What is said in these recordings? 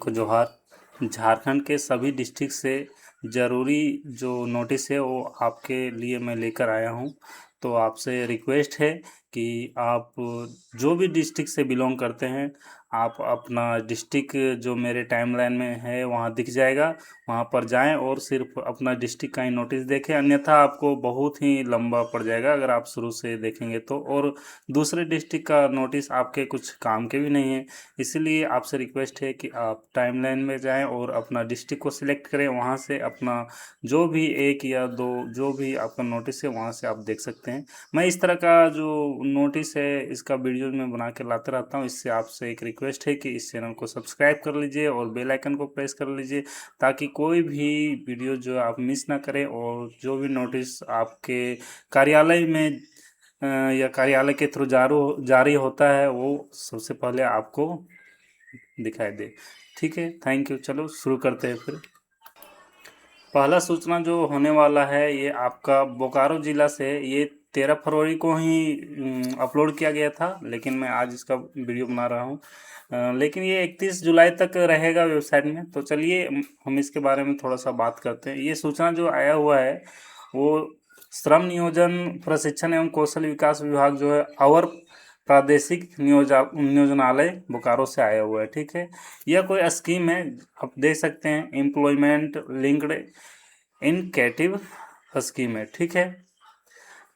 सबको जोहार। झारखंड के सभी डिस्ट्रिक्ट से ज़रूरी जो नोटिस है वो आपके लिए मैं लेकर आया हूँ। तो आपसे रिक्वेस्ट है कि आप जो भी डिस्ट्रिक्ट से बिलोंग करते हैं, आप अपना डिस्ट्रिक्ट जो मेरे टाइमलाइन में है वहाँ दिख जाएगा, वहाँ पर जाएं और सिर्फ अपना डिस्ट्रिक्ट का ही नोटिस देखें। अन्यथा आपको बहुत ही लंबा पड़ जाएगा अगर आप शुरू से देखेंगे तो, और दूसरे डिस्ट्रिक्ट का नोटिस आपके कुछ काम के भी नहीं है। इसलिए आपसे रिक्वेस्ट है कि आप टाइमलाइन में जाएं और अपना डिस्ट्रिक्ट को सिलेक्ट करें, वहाँ से अपना जो भी एक या दो जो भी आपका नोटिस है वहाँ से आप देख सकते हैं। मैं इस तरह का जो नोटिस है इसका वीडियो मैं बना के लाते रहता हूँ। इससे आपसे एक रिक्वेस्ट है कि इस चैनल को सब्सक्राइब कर लीजिए और बेल आइकन को प्रेस कर लीजिए, ताकि कोई भी वीडियो जो आप मिस ना करें, और जो भी नोटिस आपके कार्यालय में या कार्यालय के थ्रू जारी होता है वो सबसे पहले आपको दिखाई दे। ठीक है, थैंक यू। चलो शुरू करते हैं फिर। पहला सूचना जो होने वाला है ये आपका बोकारो ज़िला से, ये 13 फरवरी को ही अपलोड किया गया था, लेकिन मैं आज इसका वीडियो बना रहा हूँ। लेकिन ये 31 जुलाई तक रहेगा वेबसाइट में। तो चलिए हम इसके बारे में थोड़ा सा बात करते हैं। ये सूचना जो आया हुआ है वो श्रम नियोजन प्रशिक्षण एवं कौशल विकास विभाग जो है अवर प्रादेशिक नियोजनालय बोकारो से आया हुआ है। ठीक है, यह कोई स्कीम है, आप देख सकते हैं, एम्प्लॉयमेंट लिंक्ड इनकेटिव स्कीम है। ठीक है,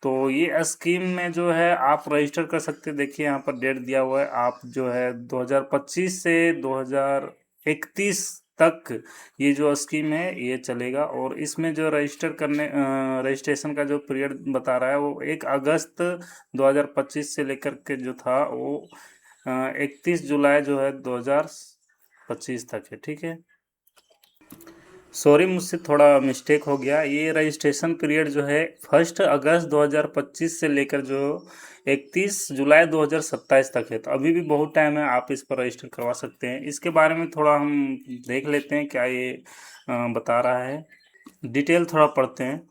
तो ये स्कीम में जो है आप रजिस्टर कर सकते हैं। देखिए यहाँ पर डेट दिया हुआ है, आप जो है 2025 से 2031 तक ये जो स्कीम है ये चलेगा। और इसमें जो रजिस्ट्रेशन का जो पीरियड बता रहा है वो 1 अगस्त 2025 से लेकर के जो था वो 31 जुलाई जो है 2025 तक है। ठीक है, सॉरी मुझसे थोड़ा मिस्टेक हो गया। ये रजिस्ट्रेशन पीरियड जो है 1 अगस्त 2025 से लेकर जो 31 जुलाई 2027 तक है। तो अभी भी बहुत टाइम है, आप इस पर रजिस्टर करवा सकते हैं। इसके बारे में थोड़ा हम देख लेते हैं क्या ये बता रहा है। डिटेल थोड़ा पढ़ते हैं।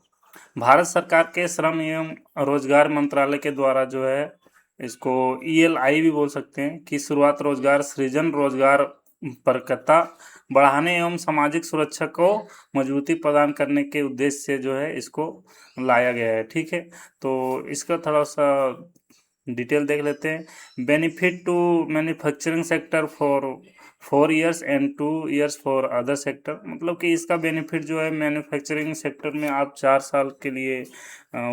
भारत सरकार के श्रम एवं रोजगार मंत्रालय के द्वारा जो है, इसको ELI भी बोल सकते हैं, की शुरुआत रोजगार सृजन, रोजगार परकता बढ़ाने एवं सामाजिक सुरक्षा को मजबूती प्रदान करने के उद्देश्य से जो है इसको लाया गया है। ठीक है, तो इसका थोड़ा सा डिटेल देख लेते हैं। Benefit to manufacturing sector for 4 years and 2 years for other sector, मतलब कि इसका बेनिफिट जो है मैन्युफैक्चरिंग सेक्टर में आप 4 साल के लिए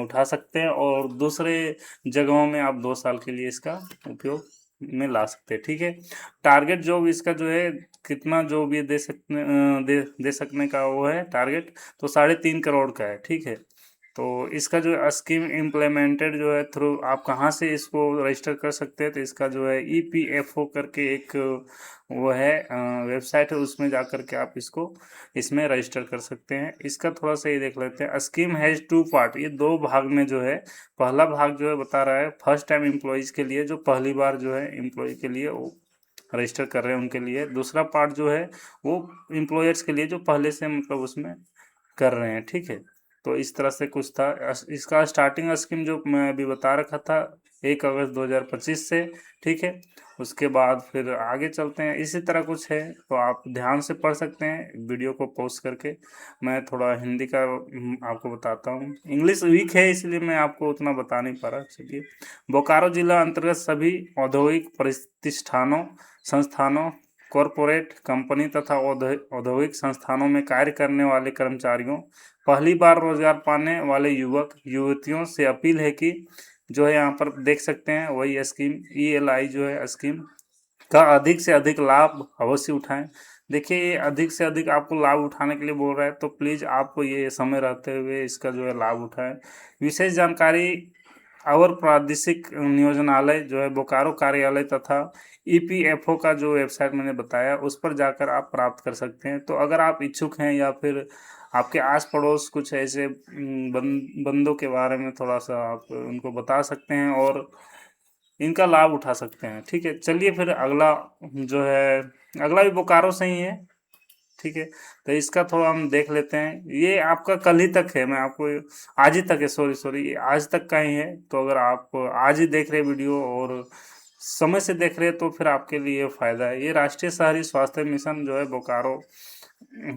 उठा सकते हैं, और दूसरे जगहों में आप 2 साल के लिए इसका उपयोग में ला सकते हैं। ठीक है, टारगेट जॉब इसका जो है कितना जॉब ये दे सकने का वो है टारगेट, तो 3.5 करोड़ का है। ठीक है, तो इसका जो स्कीम इम्प्लीमेंटेड जो है थ्रू आप कहाँ से इसको रजिस्टर कर सकते हैं, तो इसका जो है EPFO करके एक वो है वेबसाइट है, उसमें जा कर के आप इसमें रजिस्टर कर सकते हैं। इसका थोड़ा सा ये देख लेते हैं। स्कीम हैज़ 2 पार्ट, ये 2 भाग में जो है। पहला भाग जो है बता रहा है फर्स्ट टाइम एम्प्लॉयज़ के लिए, जो पहली बार जो है एम्प्लॉय के लिए वो रजिस्टर कर रहे हैं उनके लिए। दूसरा पार्ट जो है वो एम्प्लॉयर्स के लिए जो पहले से मतलब उसमें कर रहे हैं। ठीक है, तो इस तरह से कुछ था। इसका स्टार्टिंग स्कीम जो मैं अभी बता रखा था 1 अगस्त 2025 से। ठीक है, उसके बाद फिर आगे चलते हैं, इसी तरह कुछ है, तो आप ध्यान से पढ़ सकते हैं वीडियो को पॉज करके। मैं थोड़ा हिंदी का आपको बताता हूँ, इंग्लिश वीक है इसलिए मैं आपको उतना बता नहीं पा रहा। चलिए, बोकारो जिला अंतर्गत सभी औद्योगिक प्रतिष्ठानों, संस्थानों, कॉरपोरेट कंपनी तथा औद्योगिक संस्थानों में कार्य करने वाले कर्मचारियों, पहली बार रोजगार पाने वाले युवक युवतियों से अपील है कि जो है यहाँ पर देख सकते हैं वही स्कीम ELI जो है स्कीम का अधिक से अधिक लाभ अवश्य उठाएं। देखिए, ये अधिक से अधिक आपको लाभ उठाने के लिए बोल रहा है, तो प्लीज़ आपको ये समय रहते हुए इसका जो है लाभ उठाएं। विशेष जानकारी अवर प्रादेशिक नियोजनालय जो है बोकारो कार्यालय तथा EPFO का जो वेबसाइट मैंने बताया उस पर जाकर आप प्राप्त कर सकते हैं। तो अगर आप इच्छुक हैं या फिर आपके आस पड़ोस कुछ ऐसे बंदों के बारे में थोड़ा सा आप उनको बता सकते हैं और इनका लाभ उठा सकते हैं। ठीक है, चलिए फिर अगला जो है, अगला भी बोकारो से ही है। ठीक है, तो इसका थोड़ा हम देख लेते हैं। ये आपका कल ही तक है, मैं आपको आज ही तक है, सॉरी ये आज तक का ही है। तो अगर आप आज ही देख रहे वीडियो और समय से देख रहे हैं तो फिर आपके लिए फायदा है। ये राष्ट्रीय शहरी स्वास्थ्य मिशन जो है बोकारो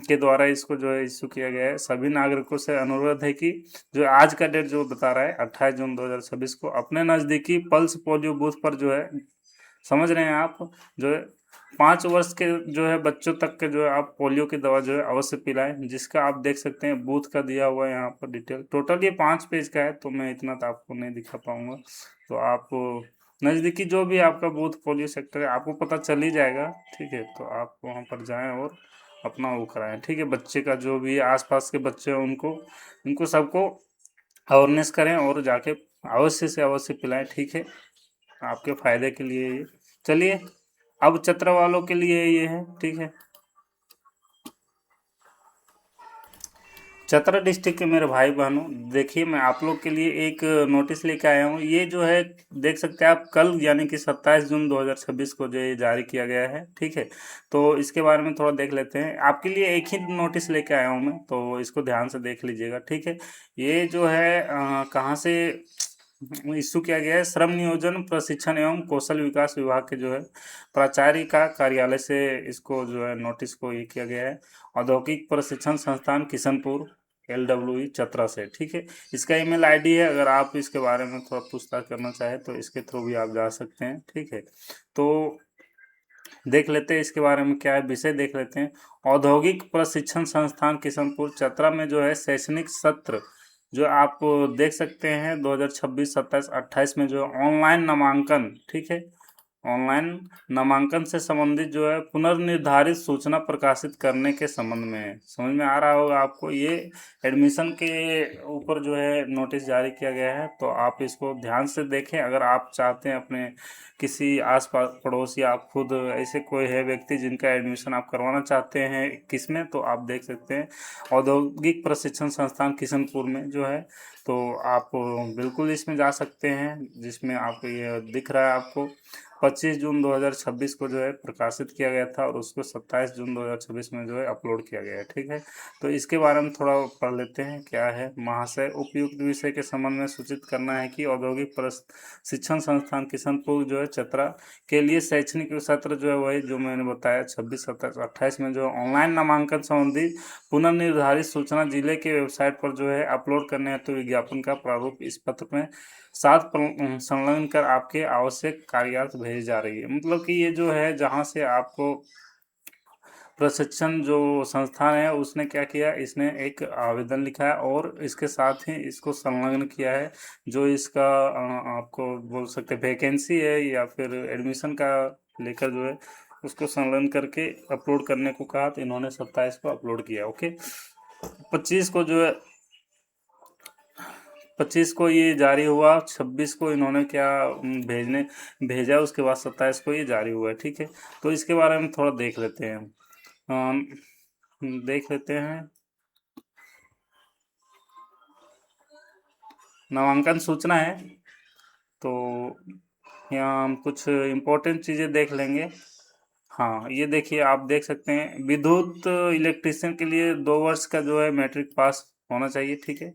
के द्वारा इसको जो है इशू किया गया है। सभी नागरिकों से अनुरोध है कि जो आज का डेट जो बता रहा है 28 जून 2026 को अपने नज़दीकी पल्स पोलियो बूथ पर जो है, समझ रहे हैं आप, जो है 5 वर्ष के जो है बच्चों तक के जो है आप पोलियो की दवा जो है अवश्य पिलाएं, जिसका आप देख सकते हैं बूथ का दिया हुआ है यहाँ पर डिटेल। टोटल ये 5 पेज का है, तो मैं इतना तो आपको नहीं दिखा पाऊंगा। तो आप नज़दीकी जो भी आपका बूथ पोलियो सेक्टर है आपको पता चल ही जाएगा, ठीक है। तो आप वहाँ पर जाएं और अपना वो कराएं, ठीक है। बच्चे का जो भी आसपास के बच्चे हैं उनको उनको सबको अवेयरनेस करें और जाके अवश्य से अवश्य पिलाएं, ठीक है, आपके फायदे के लिए ये। चलिए, अब चतरा वालों के लिए ये है, ठीक है। चतरा डिस्ट्रिक्ट के मेरे भाई बहनों, देखिए मैं आप लोग के लिए एक नोटिस लेके आया हूँ। ये जो है देख सकते हैं आप, कल यानी कि 27 जून 2026 को जो ये जारी किया गया है, ठीक है। तो इसके बारे में थोड़ा देख लेते हैं। आपके लिए एक ही नोटिस लेके आया हूँ मैं, तो इसको ध्यान से देख लीजिएगा, ठीक है। ये जो है कहाँ से इशू किया गया है, श्रम नियोजन प्रशिक्षण एवं कौशल विकास विभाग के जो है प्राचार्य का कार्यालय से इसको जो है नोटिस को ये किया गया है। औद्योगिक प्रशिक्षण संस्थान किशनपुर, LWE चतरा से, ठीक है। इसका ईमेल आईडी है, अगर आप इसके बारे में थोड़ा पूछताछ करना चाहें तो इसके थ्रू भी आप जा सकते हैं, ठीक है। तो देख लेते हैं इसके बारे में क्या है, विषय देख लेते हैं। औद्योगिक प्रशिक्षण संस्थान किशनपुर चतरा में जो है शैक्षणिक सत्र जो आप देख सकते हैं 2026, 27, 28 में जो ऑनलाइन नामांकन, ठीक है, ऑनलाइन नामांकन से संबंधित जो है पुनर्निर्धारित सूचना प्रकाशित करने के संबंध में है। समझ में आ रहा होगा आपको, ये एडमिशन के ऊपर जो है नोटिस जारी किया गया है। तो आप इसको ध्यान से देखें। अगर आप चाहते हैं अपने किसी आस पास पड़ोस या आप खुद ऐसे कोई है व्यक्ति जिनका एडमिशन आप करवाना चाहते हैं किसमें, तो आप देख सकते हैं औद्योगिक प्रशिक्षण संस्थान किशनपुर में जो है। तो आप बिल्कुल इसमें जा सकते हैं, जिसमें आप ये दिख रहा है आपको 25 जून 2026 को जो है प्रकाशित किया गया था और उसको 27 जून 2026 में जो है अपलोड किया गया है, ठीक है। तो इसके बारे में थोड़ा पढ़ लेते हैं क्या है। महाशय, उपयुक्त विषय के संबंध में सूचित करना है कि औद्योगिक प्रशिक्षण संस्थान किशनपुर जो है चतरा के लिए शैक्षणिक सत्र जो है वही जो मैंने बताया 26, 27, 28 में जो ऑनलाइन नामांकन संबंधी पुनर्निर्धारित सूचना जिले के वेबसाइट पर जो है अपलोड करने हेतु विज्ञापन का प्रारूप इस पत्र में साथ संलग्न कर आपके आवश्यक कार्यार्थ भेजी जा रही है। मतलब कि ये जो है जहाँ से आपको प्रशिक्षण जो संस्थान है उसने क्या किया, इसने एक आवेदन लिखा है और इसके साथ ही इसको संलग्न किया है। जो इसका आपको बोल सकते हैं वैकेंसी है या फिर एडमिशन का लेकर जो है उसको संलग्न करके अपलोड करने को कहा, तो इन्होंने 27 को अपलोड किया। ओके, 25 को जो है 25 को ये जारी हुआ, 26 को इन्होंने क्या भेजा, उसके बाद 27 को ये जारी हुआ है, ठीक है। तो इसके बारे में थोड़ा देख लेते हैं। देख लेते हैं नामांकन सूचना है। तो यहाँ हम कुछ इम्पोर्टेंट चीज़ें देख लेंगे। हाँ, ये देखिए आप देख सकते हैं विद्युत इलेक्ट्रीशियन के लिए 2 वर्ष का जो है मैट्रिक पास होना चाहिए, ठीक है।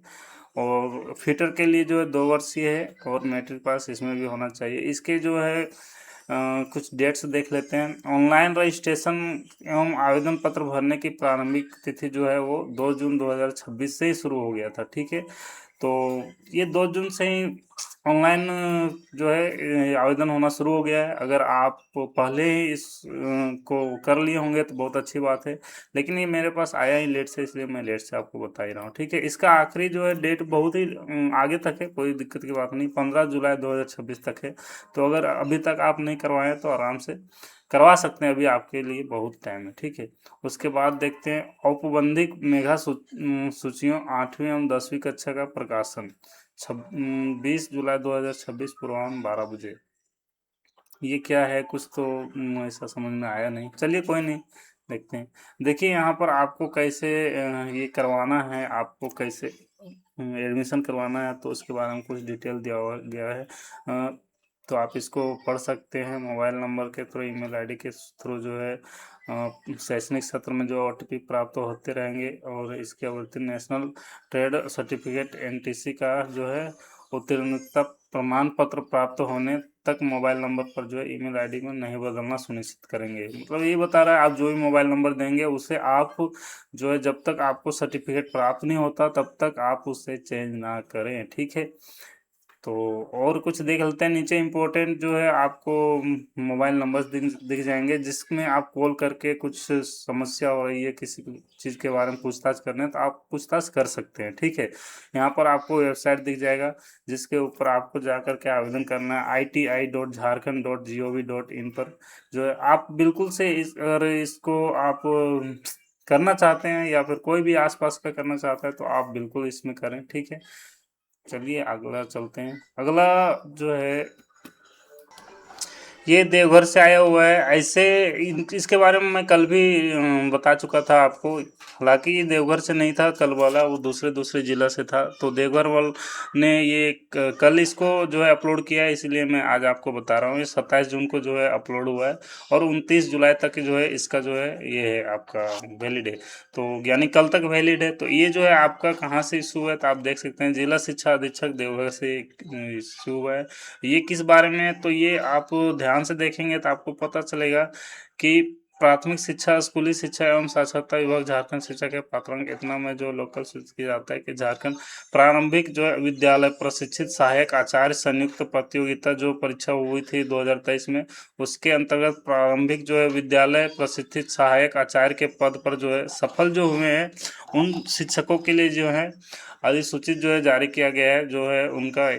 और फिटर के लिए जो है 2 वर्षीय है और मैट्रिक पास इसमें भी होना चाहिए। इसके जो है कुछ डेट्स देख लेते हैं। ऑनलाइन रजिस्ट्रेशन एवं आवेदन पत्र भरने की प्रारंभिक तिथि जो है वो 2 जून 2026 से ही शुरू हो गया था, ठीक है। तो ये 2 जून से ही ऑनलाइन जो है आवेदन होना शुरू हो गया है। अगर आप पहले ही इस को कर लिए होंगे तो बहुत अच्छी बात है, लेकिन ये मेरे पास आया ही लेट से, इसलिए मैं लेट से आपको बता ही रहा हूँ, ठीक है। इसका आखिरी जो है डेट बहुत ही आगे तक है, कोई दिक्कत की बात नहीं, 15 जुलाई 2026 तक है। तो अगर अभी तक आप नहीं करवाएं तो आराम से करवा सकते हैं, अभी आपके लिए बहुत टाइम है, ठीक है। उसके बाद देखते हैं औपबंधिक मेधा सूचियों 8वीं एवं 10वीं कक्षा का प्रकाशन 20 जुलाई 2026 पूर्वाह्न 12 बजे। ये क्या है, कुछ तो ऐसा समझ में आया नहीं, चलिए कोई नहीं, देखते हैं। देखिए यहाँ पर आपको कैसे ये करवाना है, आपको कैसे एडमिशन करवाना है, तो उसके बारे में कुछ डिटेल दिया हुआ गया है। तो आप इसको पढ़ सकते हैं मोबाइल नंबर के थ्रू, ईमेल आईडी के थ्रू जो है शैक्षणिक सत्र में जो OTP प्राप्त होते रहेंगे। और इसके अवधि नेशनल ट्रेड सर्टिफिकेट NTC का जो है उत्तीर्णता प्रमाण पत्र प्राप्त होने तक मोबाइल नंबर पर जो है ईमेल आईडी में नहीं बदलना सुनिश्चित करेंगे। मतलब ये बता रहा है आप जो भी मोबाइल नंबर देंगे उसे आप जो है जब तक आपको सर्टिफिकेट प्राप्त नहीं होता तब तक आप उसे चेंज ना करें, ठीक है। तो और कुछ देख लेते हैं नीचे। इम्पोर्टेंट जो है आपको मोबाइल नंबर दिख जाएंगे जिसमें आप कॉल करके कुछ समस्या हो रही है किसी चीज़ के बारे में पूछताछ करने हैं, तो आप पूछताछ कर सकते हैं, ठीक है। यहाँ पर आपको वेबसाइट दिख जाएगा जिसके ऊपर आपको जा कर के आवेदन करना है ITI.jharkhand.gov.in पर। जो है आप बिल्कुल से अगर इसको आप करना चाहते हैं या फिर कोई भी आसपास का करना चाहता है तो आप बिल्कुल इसमें करें, ठीक है। चलिए अगला चलते हैं। अगला जो है ये देवघर से आया हुआ है। ऐसे इसके बारे में मैं कल भी बता चुका था आपको। हालांकि ये देवघर से नहीं था कल वाला, वो दूसरे दूसरे जिला से था। तो देवघर वाल ने ये कल इसको जो है अपलोड किया है, इसलिए मैं आज आपको बता रहा हूँ। ये 27 जून को जो है अपलोड हुआ है और 29 जुलाई तक जो है इसका जो है ये है आपका वैलिड है। तो यानी कल तक वैलिड है। तो ये जो है आपका कहाँ से इशू हुआ है तो आप देख सकते हैं जिला शिक्षा अधीक्षक देवघर से इशू हुआ है। ये किस बारे में है तो ये आप ध्यान से देखेंगे तो आपको पता चलेगा कि प्राथमिक शिक्षा स्कूली शिक्षा एवं साक्षरता विभाग झारखंड शिक्षा के पात्रंक इतना में जो लोकल सूचित किया जाता है कि झारखंड प्रारंभिक जो है विद्यालय प्रशिक्षित सहायक आचार्य संयुक्त प्रतियोगिता जो परीक्षा हुई थी 2023 में, उसके अंतर्गत प्रारंभिक जो है विद्यालय प्रशिक्षित सहायक आचार्य के पद पर जो है सफल जो हुए हैं उन शिक्षकों के लिए जो है अधिसूचित जो है जारी किया गया है। जो है उनका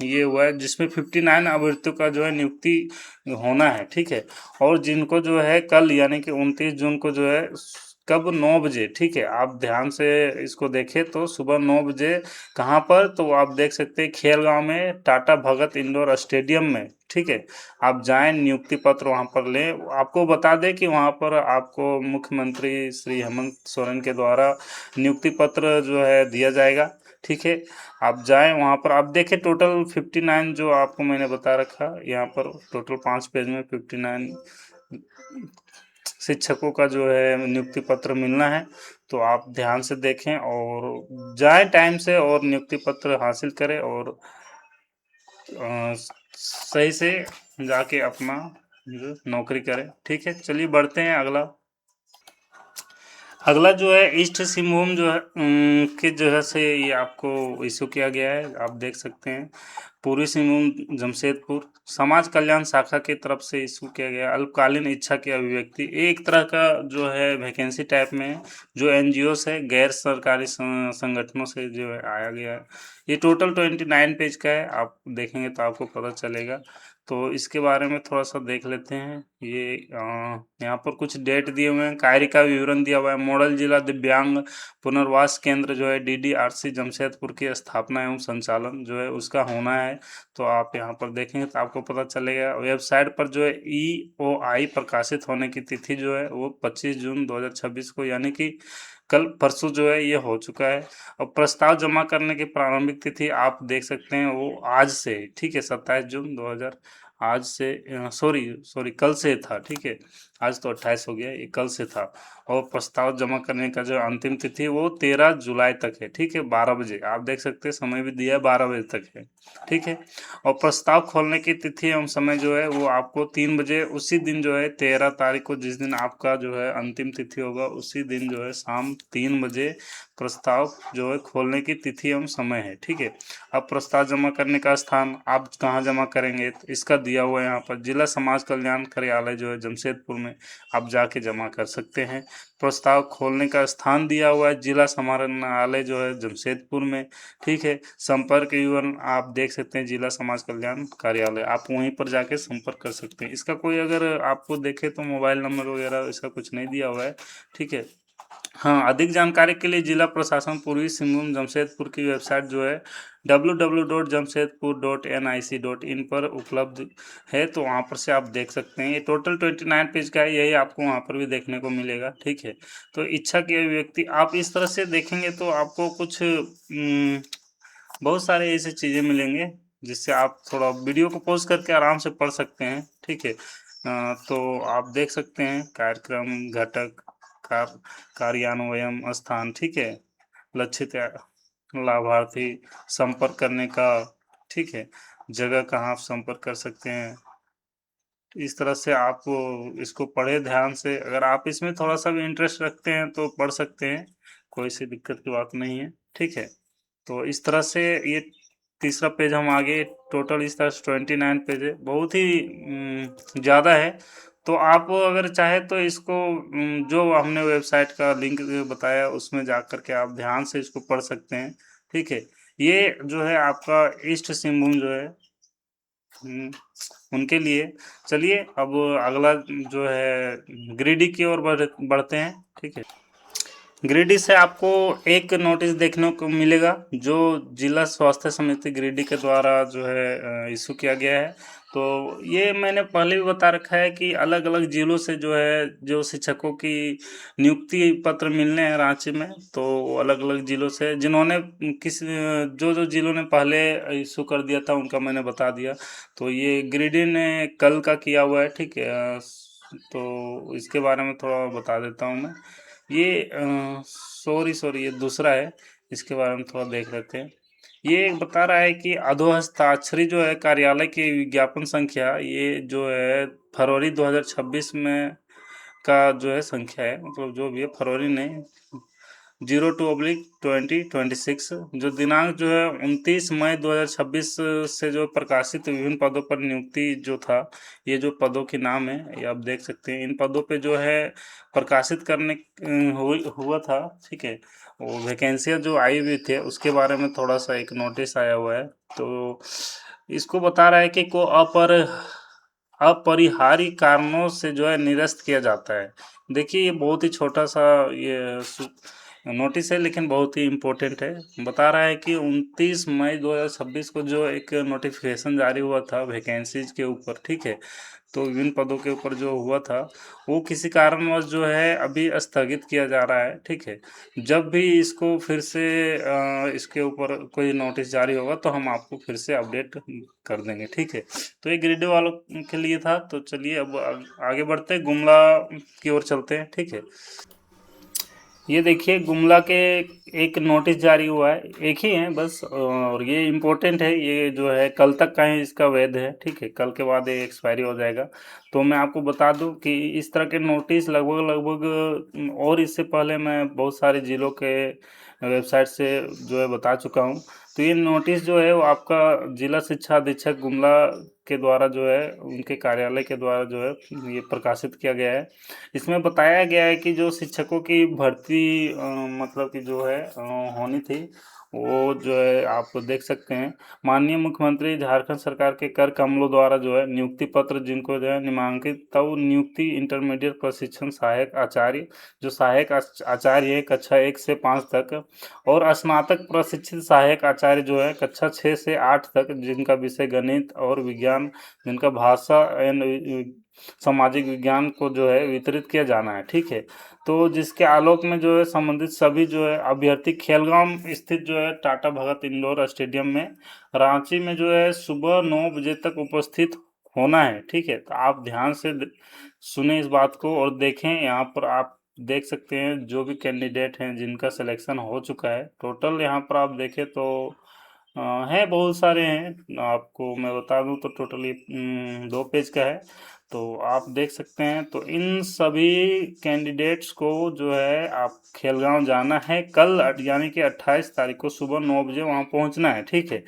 ये हुआ है जिसमें 59 अभ्यर्थियों का जो है नियुक्ति होना है, ठीक है। और जिनको जो है कल यानी कि 29 जून को जो है कब 9 बजे, ठीक है, आप ध्यान से इसको देखें तो सुबह 9 बजे कहाँ पर तो आप देख सकते हैं खेलगांव में टाटा भगत इंडोर स्टेडियम में, ठीक है। आप जाएं नियुक्ति पत्र वहां पर लें। आपको बता दें कि वहां पर आपको मुख्यमंत्री श्री हेमंत सोरेन के द्वारा नियुक्ति पत्र जो है दिया जाएगा, ठीक है। आप जाएं वहां पर, आप देखें टोटल 59 जो आपको मैंने बता रखा यहाँ पर टोटल 5 पेज में 59 शिक्षकों का जो है नियुक्ति पत्र मिलना है। तो आप ध्यान से देखें और जाएं टाइम से और नियुक्ति पत्र हासिल करें और सही से जाके अपना जो नौकरी करें, ठीक है। चलिए बढ़ते हैं अगला। अगला जो है ईस्ट सिंहभूम जो है के जो है से ये आपको इशू किया गया है, आप देख सकते हैं। पूर्वी सिंहभूम जमशेदपुर समाज कल्याण शाखा की तरफ से इशू किया गया अल्पकालीन इच्छा की अभिव्यक्ति। एक तरह का जो है वैकेंसी टाइप में है जो एनजीओ से गैर सरकारी संगठनों से जो है आया गया है। ये टोटल 29 पेज का है, आप देखेंगे तो आपको पता चलेगा। तो इसके बारे में थोड़ा सा देख लेते हैं। ये यहाँ पर कुछ डेट दिए हुए हैं, कार्य का विवरण दिया हुआ है। मॉडल जिला दिव्यांग पुनर्वास केंद्र जो है DDRC जमशेदपुर की स्थापना एवं संचालन जो है उसका होना है। तो आप यहाँ पर देखेंगे तो आपको पता चलेगा। वेबसाइट पर जो है EOI प्रकाशित होने की तिथि जो है वो 25 जून 2026 को यानी कि कल परसों जो है ये हो चुका है। और प्रस्ताव जमा करने की प्रारंभिक तिथि आप देख सकते हैं वो आज से, ठीक है, 27 जून 2000 आज से सॉरी सॉरी कल से था, ठीक है। आज तो 28 हो गया, ये कल से था। और प्रस्ताव जमा करने का जो अंतिम तिथि वो 13 जुलाई तक है, ठीक है, 12 बजे। आप देख सकते हैं समय भी दिया है 12 बजे तक है, ठीक है। और प्रस्ताव खोलने की तिथि एवं समय जो है वो आपको 3 बजे उसी दिन जो है 13 तारीख को जिस दिन आपका जो है अंतिम तिथि होगा उसी दिन जो है शाम 3 बजे प्रस्ताव जो है खोलने की तिथि एवं समय है, ठीक है। अब प्रस्ताव जमा करने का स्थान आप कहाँ जमा करेंगे तो इसका दिया हुआ है यहाँ पर जिला समाज कल्याण कार्यालय जो है जमशेदपुर में आप जाके जमा कर सकते हैं। प्रस्ताव खोलने का स्थान दिया हुआ है जिला समाहरणालय जो है जमशेदपुर में, ठीक है। संपर्क विवरण आप देख सकते हैं जिला समाज कल्याण कार्यालय, आप वहीं पर जाके संपर्क कर सकते हैं। इसका कोई अगर आपको देखे तो मोबाइल नंबर वगैरह इसका कुछ नहीं दिया हुआ है, ठीक है। हाँ, अधिक जानकारी के लिए जिला प्रशासन पूर्वी सिंहभूम जमशेदपुर की वेबसाइट जो है www.jamshedpur.nic.in पर उपलब्ध है। तो वहाँ पर से आप देख सकते हैं। ये टोटल 29 पेज का है, यही आपको वहाँ पर भी देखने को मिलेगा, ठीक है। तो इच्छा की अभिव्यक्ति आप इस तरह से देखेंगे तो आपको कुछ बहुत सारे ऐसे चीज़ें मिलेंगे जिससे आप थोड़ा वीडियो को पॉज करके आराम से पढ़ सकते हैं, ठीक है। तो आप देख सकते हैं कार्यक्रम घटक कार कार्यान्वयन स्थान, ठीक है। लक्षित लाभार्थी संपर्क करने का, ठीक है, जगह कहाँ आप संपर्क कर सकते हैं। इस तरह से आप इसको पढ़े ध्यान से। अगर आप इसमें थोड़ा सा भी इंटरेस्ट रखते हैं तो पढ़ सकते हैं, कोई सी दिक्कत की बात नहीं है, ठीक है। तो इस तरह से ये तीसरा पेज हम आगे, टोटल इस तरह से 29 पेज है, बहुत ही ज़्यादा है। तो आप अगर चाहे तो इसको जो हमने वेबसाइट का लिंक बताया उसमें जा कर के आप ध्यान से इसको पढ़ सकते हैं, ठीक है। ये जो है आपका ईस्ट सिंहभूम जो है उनके लिए। चलिए अब अगला जो है गिरिडीह की ओर बढ़ते हैं, ठीक है। गिरिडीह से आपको एक नोटिस देखने को मिलेगा जो जिला स्वास्थ्य समिति गिरिडीह के द्वारा जो है इशू किया गया है। तो ये मैंने पहले भी बता रखा है कि अलग अलग जिलों से जो है जो शिक्षकों की नियुक्ति पत्र मिलने हैं रांची में, तो अलग अलग जिलों से जिन्होंने जो जो जिलों ने पहले इशू कर दिया था उनका मैंने बता दिया। तो ये गिरिडीह ने कल का किया हुआ है, ठीक है। तो इसके बारे में थोड़ा बता देता हूँ मैं। ये सॉरी ये दूसरा है, इसके बारे में थोड़ा देख लेते हैं। ये बता रहा है कि अधोहस्ताक्षरी जो है कार्यालय की विज्ञापन संख्या, ये जो है फरवरी 2026 में का जो है संख्या है, मतलब जो भी है फरवरी नहीं 02/2026, जो दिनांक जो है 29 मई 2026 से जो प्रकाशित विभिन्न पदों पर नियुक्ति जो था, ये जो पदों के नाम है ये आप देख सकते हैं। इन पदों पे जो है प्रकाशित करने हुआ था, ठीक है। वो वैकेंसियाँ जो आई हुई थे उसके बारे में थोड़ा सा एक नोटिस आया हुआ है। तो इसको बता रहा है कि को अपरिहार्य कारणों से जो है निरस्त किया जाता है। देखिए ये बहुत ही छोटा सा ये नोटिस है, लेकिन बहुत ही इम्पोर्टेंट है। बता रहा है कि 29 मई 2026 को जो एक नोटिफिकेशन जारी हुआ था वैकेंसीज के ऊपर, ठीक है। तो विभिन्न पदों के ऊपर जो हुआ था वो किसी कारणवश जो है अभी स्थगित किया जा रहा है, ठीक है। जब भी इसको फिर से इसके ऊपर कोई नोटिस जारी होगा तो हम आपको फिर से अपडेट कर देंगे, ठीक है। तो ये गिरिडीह वालों के लिए था। तो चलिए अब आगे बढ़ते हैं, गुमला की ओर चलते हैं, ठीक है। ये देखिए गुमला के एक नोटिस जारी हुआ है, एक ही है बस, और ये इम्पोर्टेंट है। ये जो है कल तक का ही इसका वैध है, ठीक है। कल के बाद ये एक्सपायरी हो जाएगा। तो मैं आपको बता दूं कि इस तरह के नोटिस लगभग लगभग और इससे पहले मैं बहुत सारे ज़िलों के वेबसाइट से जो है बता चुका हूँ। तो ये नोटिस जो है वो आपका जिला शिक्षा अधीक्षक गुमला के द्वारा जो है उनके कार्यालय के द्वारा जो है ये प्रकाशित किया गया है। इसमें बताया गया है कि जो शिक्षकों की भर्ती मतलब कि जो है होनी थी, वो जो है आप देख सकते हैं। माननीय मुख्यमंत्री झारखंड सरकार के कर कमलों द्वारा जो है नियुक्ति पत्र जिनको जो है नामांकित तब नियुक्ति इंटरमीडिएट प्रशिक्षण सहायक आचार्य, जो सहायक आचार्य है कक्षा 1 से 5 तक, और स्नातक प्रशिक्षित सहायक आचार्य जो है कक्षा 6 से 8 तक, जिनका विषय गणित और विज्ञान, जिनका भाषा एंड सामाजिक विज्ञान को जो है वितरित किया जाना है, ठीक है। तो जिसके आलोक में जो है संबंधित सभी जो है अभ्यर्थी खेलगांव स्थित जो है टाटा भगत इंडोर स्टेडियम में रांची में जो है सुबह 9 बजे तक उपस्थित होना है, ठीक है। तो आप ध्यान से सुने इस बात को और देखें। यहाँ पर आप देख सकते हैं जो भी कैंडिडेट हैं जिनका सिलेक्शन हो चुका है, टोटल यहाँ पर आप देखें तो है बहुत सारे हैं। आपको मैं बता दूं तो टोटली 2 पेज का है, तो आप देख सकते हैं। तो इन सभी कैंडिडेट्स को जो है आप खेलगांव जाना है कल, यानी कि 28 तारीख को सुबह 9 बजे वहाँ पहुँचना है, ठीक है।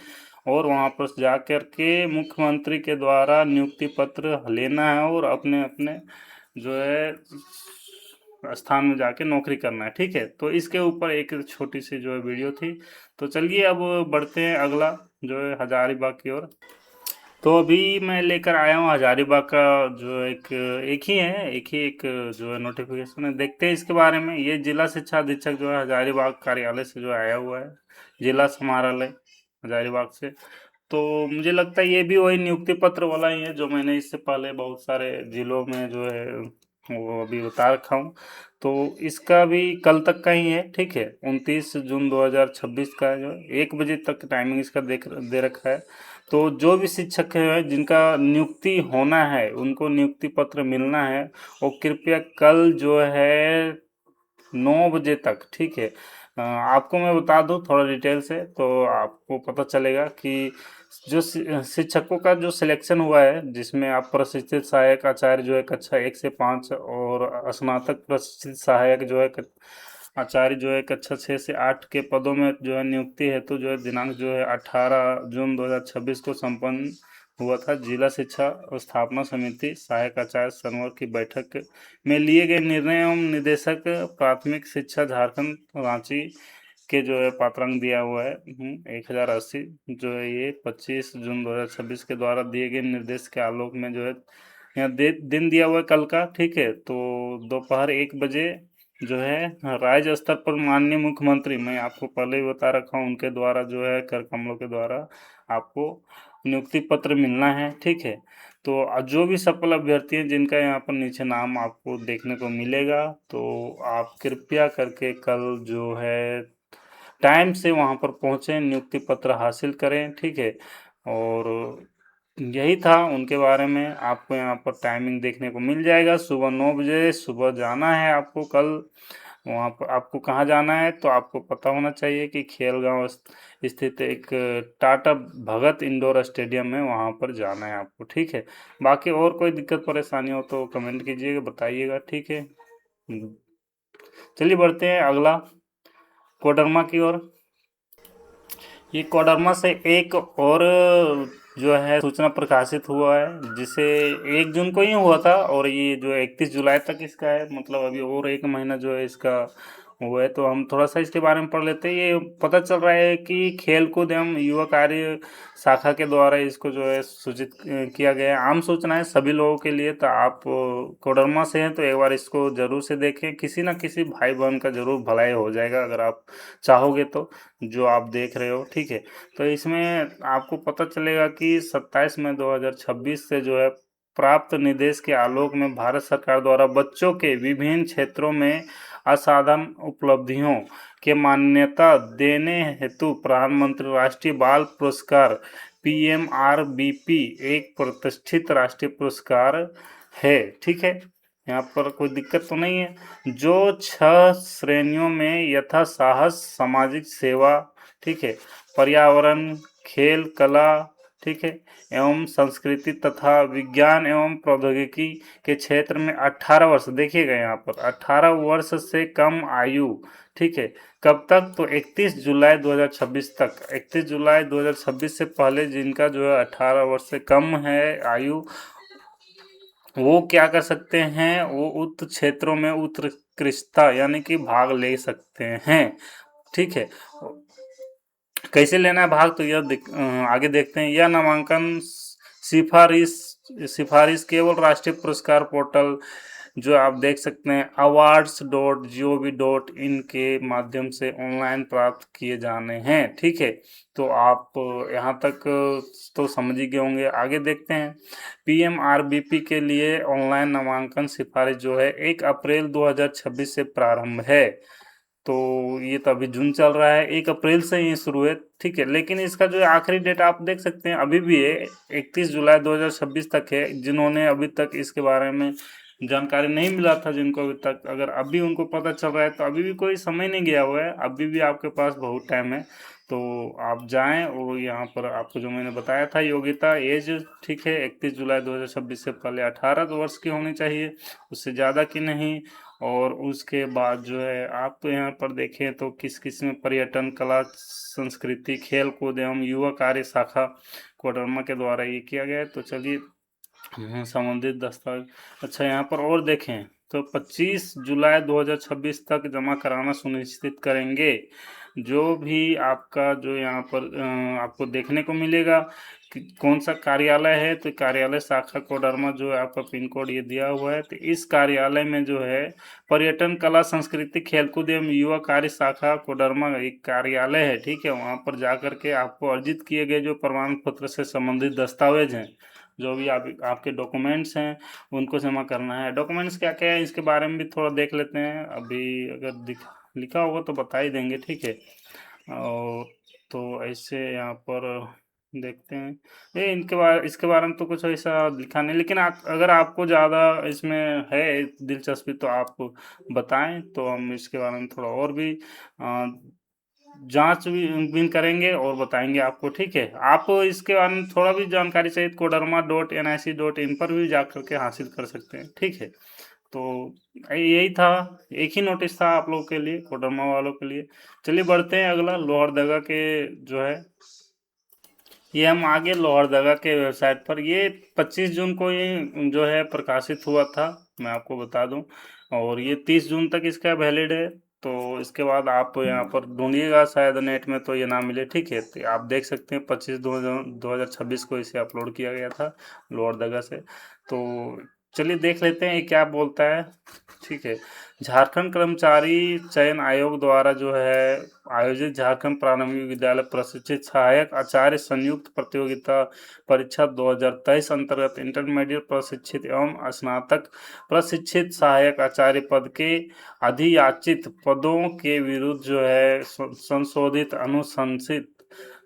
और वहाँ पर जा कर के मुख्यमंत्री के द्वारा नियुक्ति पत्र लेना है और अपने अपने जो है स्थान में जाके नौकरी करना है, ठीक है। तो इसके ऊपर एक छोटी सी जो है वीडियो थी। तो चलिए अब बढ़ते हैं अगला जो है हजारीबाग की ओर। तो अभी मैं लेकर आया हूँ हजारीबाग का जो एक ही है, एक जो है नोटिफिकेशन है। देखते हैं इसके बारे में। ये जिला शिक्षा अधीक्षक जो है हजारीबाग कार्यालय से जो आया हुआ है, जिला समाहरणालय हजारीबाग से। तो मुझे लगता है ये भी वही नियुक्ति पत्र वाला ही है जो मैंने इससे पहले बहुत सारे जिलों में जो है वो अभी बता रखा हूँ। तो इसका भी कल तक का ही है, ठीक है। 29 जून 2026 का जो 1 बजे तक टाइमिंग इसका दे रखा है। तो जो भी शिक्षक है जिनका नियुक्ति होना है उनको नियुक्ति पत्र मिलना है, और कृपया कल जो है 9 बजे तक, ठीक है, आपको मैं बता दूं थोड़ा डिटेल से, तो आपको पता चलेगा कि जो शिक्षकों का जो सिलेक्शन हुआ है, जिसमें आप प्रशिक्षित सहायक आचार्य जो है कक्षा 1 से 5, और स्नातक प्रशिक्षित सहायक जो है आचार्य जो है कक्षा 6 से 8 के पदों में जो है नियुक्ति हेतु जो है दिनांक जो है 18 जून 2026 को संपन्न हुआ था। जिला शिक्षा स्थापना समिति सहायक आचार्य सनवर की बैठक में लिए गए निर्णय एवं निदेशक प्राथमिक शिक्षा झारखंड रांची के जो है पात्रांक दिया हुआ है 1080, जो है ये 25 जून 2026 के द्वारा दिए गए निर्देश के आलोक में जो है यहाँ दिन दिया हुआ है कल का। ठीक है, तो दोपहर 1 बजे जो है राज्य स्तर पर माननीय मुख्यमंत्री, मैं आपको पहले ही बता रखा हूँ, उनके द्वारा जो है कर कमलों के द्वारा आपको नियुक्ति पत्र मिलना है। ठीक है, तो जो भी सफल अभ्यर्थी हैं जिनका यहाँ पर नीचे नाम आपको देखने को मिलेगा, तो आप कृपया करके कल जो है टाइम से वहाँ पर पहुँचें, नियुक्ति पत्र हासिल करें। ठीक है, और यही था उनके बारे में। आपको यहाँ पर टाइमिंग देखने को मिल जाएगा, सुबह 9 बजे सुबह जाना है आपको कल। वहाँ पर आपको कहाँ जाना है, तो आपको पता होना चाहिए कि खेलगांव स्थित एक टाटा भगत इंडोर स्टेडियम में वहाँ पर जाना है आपको। ठीक है, बाकी और कोई दिक्कत परेशानी हो तो कमेंट कीजिएगा, बताइएगा। ठीक है, चलिए बढ़ते हैं अगला कोडरमा की ओर। ये कोडरमा से एक और जो है सूचना प्रकाशित हुआ है, जिसे 1 जून को ही हुआ था, और ये जो 31 जुलाई तक इसका है, मतलब अभी और 1 महीना जो है इसका हुआ है। तो हम थोड़ा सा इसके बारे में पढ़ लेते हैं। ये पता चल रहा है कि खेल कूद एवं युवा कार्य शाखा के द्वारा इसको जो है सूचित किया गया है। आम सूचना है सभी लोगों के लिए, तो आप कोडरमा से हैं तो एक बार इसको जरूर से देखें, किसी ना किसी भाई बहन का जरूर भलाई हो जाएगा अगर आप चाहोगे तो, जो आप देख रहे हो। ठीक है, तो इसमें आपको पता चलेगा कि 27 मई 2026 से जो है प्राप्त निर्देश के आलोक में भारत सरकार द्वारा बच्चों के विभिन्न क्षेत्रों में असाधारण उपलब्धियों के मान्यता देने हेतु प्रधानमंत्री राष्ट्रीय बाल पुरस्कार PMRBP एक प्रतिष्ठित राष्ट्रीय पुरस्कार है। ठीक है, यहाँ पर कोई दिक्कत तो नहीं है, जो 6 श्रेणियों में यथा साहस, सामाजिक सेवा, ठीक है, पर्यावरण, खेल, कला, ठीक है, एवं संस्कृति तथा विज्ञान एवं प्रौद्योगिकी के क्षेत्र में 18 वर्ष, देखिएगा यहाँ पर 18 वर्ष से कम आयु। ठीक है, कब तक, तो 31 जुलाई 2026 तक। 31 जुलाई 2026 से पहले जिनका जो है 18 वर्ष से कम है आयु, वो क्या कर सकते हैं, वो उक्त क्षेत्रों में उत्कृष्टता यानी कि भाग ले सकते हैं। ठीक है, कैसे लेना है भाग, तो आगे देखते हैं। यह नामांकन सिफारिश सिफारिश केवल राष्ट्रीय पुरस्कार पोर्टल, जो आप देख सकते हैं awards.gov.in के माध्यम से ऑनलाइन प्राप्त किए जाने हैं। ठीक है, तो आप यहाँ तक तो समझ ही गए होंगे। आगे देखते हैं। PMRBP के लिए ऑनलाइन नामांकन सिफारिश जो है 1 अप्रैल 2026 से प्रारंभ है। तो ये तो अभी जून चल रहा है, 1 अप्रैल से ही शुरू है। ठीक है, लेकिन इसका जो आखिरी डेट आप देख सकते हैं अभी भी है, 31 जुलाई 2026 तक है। जिन्होंने अभी तक इसके बारे में जानकारी नहीं मिला था, जिनको अभी तक, अगर अभी उनको पता चल रहा है तो अभी भी कोई समय नहीं गया हुआ है, अभी भी आपके पास बहुत टाइम है। तो आप जाएं, और यहाँ पर आपको जो मैंने बताया था योग्यता एज, ठीक है, 31 जुलाई 2026 से पहले 18 वर्ष की होनी चाहिए, उससे ज़्यादा की नहीं। और उसके बाद जो है आप तो यहाँ पर देखें तो किस किस में पर्यटन, कला, संस्कृति, खेल कूद एवं युवा कार्य शाखा कोडरमा के द्वारा ये किया गया है। तो चलिए संबंधित दस्तावेज, अच्छा यहाँ पर और देखें तो 25 जुलाई 2026 तक जमा कराना सुनिश्चित करेंगे। जो भी आपका जो यहाँ पर आपको देखने को मिलेगा कि कौन सा कार्यालय है, तो कार्यालय शाखा कोडरमा जो है आपका पिन कोड ये दिया हुआ है। तो इस कार्यालय में जो है पर्यटन, कला, संस्कृति, खेलकूद एवं युवा कार्य शाखा कोडरमा एक कार्यालय है। ठीक है, वहाँ पर जा कर के आपको अर्जित किए गए जो प्रमाण पत्र से संबंधित दस्तावेज हैं, जो भी आपके डॉक्यूमेंट्स हैं, उनको जमा करना है। डॉक्यूमेंट्स क्या क्या है इसके बारे में भी थोड़ा देख लेते हैं, अभी अगर लिखा होगा तो बता ही देंगे। ठीक है, और तो ऐसे यहाँ पर देखते हैं। ये इसके बारे में तो कुछ ऐसा लिखा नहीं, लेकिन अगर आपको ज़्यादा इसमें है दिलचस्पी तो आप बताएं, तो हम इसके बारे में थोड़ा और भी जांच भी करेंगे और बताएंगे आपको। ठीक है, आप इसके बारे में थोड़ा भी जानकारी चाहिए तो koderma.nic.in पर भी जा करके हासिल कर सकते हैं। ठीक है, तो यही था, एक ही नोटिस था आप लोगों के लिए, कोडरमा वालों के लिए। चलिए बढ़ते हैं अगला, लोहरदगा के जो है, ये हम आगे लोहरदगा के वेबसाइट पर, ये 25 जून को ये जो है प्रकाशित हुआ था, मैं आपको बता दूं, और ये 30 जून तक इसका वैलिड है। तो इसके बाद आप यहाँ पर ढूंढिएगा, शायद नेट में तो ये ना मिले। ठीक है, तो आप देख सकते हैं 25/2/2026 को इसे अपलोड किया गया था लोहरदगा से। तो चलिए देख लेते हैं ये क्या बोलता है। ठीक है, झारखंड कर्मचारी चयन आयोग द्वारा जो है आयोजित झारखंड प्राथमिक विद्यालय प्रशिक्षित सहायक आचार्य संयुक्त प्रतियोगिता परीक्षा 2023 अंतर्गत इंटरमीडिएट प्रशिक्षित एवं स्नातक प्रशिक्षित सहायक आचार्य पद के अधियाचित पदों के विरुद्ध जो है संशोधित अनुशंसित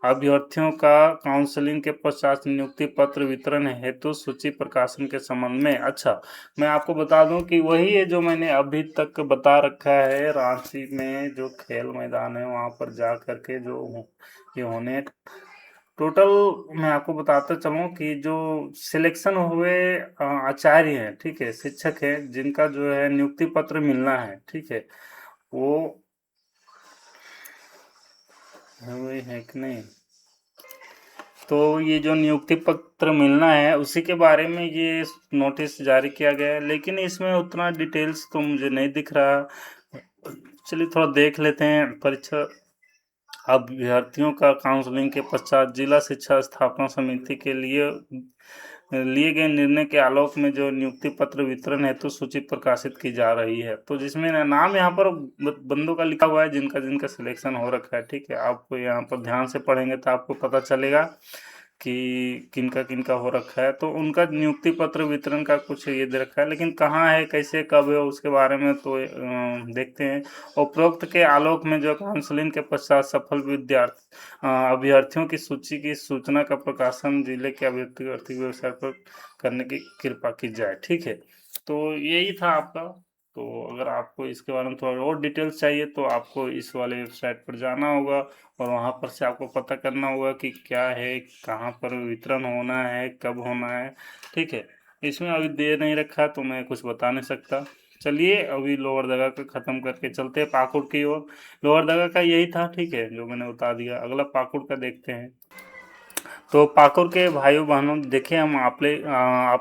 अभ्यर्थियों का काउंसलिंग के पश्चात नियुक्ति पत्र वितरण हेतु सूची प्रकाशन के संबंध में। अच्छा, मैं आपको बता दूं कि वही है जो मैंने अभी तक बता रखा है, रांची में जो खेल मैदान है वहां पर जा करके जो ये होने टोटल, मैं आपको बताता चलूं कि जो सिलेक्शन हुए आचार्य हैं, ठीक है, शिक्षक हैं, जिनका जो है नियुक्ति पत्र मिलना है, ठीक है, वो हुए हैं कि नहीं, तो ये जो नियुक्ति पत्र मिलना है उसी के बारे में ये नोटिस जारी किया गया है, लेकिन इसमें उतना डिटेल्स तो मुझे नहीं दिख रहा। चलिए थोड़ा देख लेते हैं। परीक्षा अभ्यर्थियों का काउंसलिंग के पश्चात जिला शिक्षा स्थापना समिति के लिए गए निर्णय के आलोक में जो नियुक्ति पत्र वितरण हेतु सूची प्रकाशित की जा रही है। तो जिसमें नाम यहाँ पर बंदों का लिखा हुआ है, जिनका जिनका सिलेक्शन हो रखा है। ठीक है, आप यहाँ पर ध्यान से पढ़ेंगे तो आपको पता चलेगा कि किनका किनका हो रखा है। तो उनका नियुक्ति पत्र वितरण का कुछ ये दे रखा है, लेकिन कहाँ है, कैसे, कब है, उसके बारे में तो देखते हैं। उपरोक्त के आलोक में जो काउंसलिंग के पश्चात सफल अभ्यर्थियों की सूची की सूचना का प्रकाशन जिले के अभ्यर्थी वेबसाइट पर करने की कृपा की जाए। ठीक है, तो यही था आपका। तो अगर आपको इसके बारे में थोड़ा और डिटेल्स चाहिए तो आपको इस वाले वेबसाइट पर जाना होगा और वहाँ पर से आपको पता करना होगा कि क्या है, कहाँ पर वितरण होना है, कब होना है। ठीक है, इसमें अभी दे नहीं रखा तो मैं कुछ बता नहीं सकता। चलिए अभी लोहरदगा का ख़त्म करके चलते हैं पाकुड़ की ओर। लोहरदगा का यही था, ठीक है, जो मैंने बता दिया। अगला पाकुड़ का देखते हैं। तो पाकुड़ के भाइयों बहनों, देखिए हम आप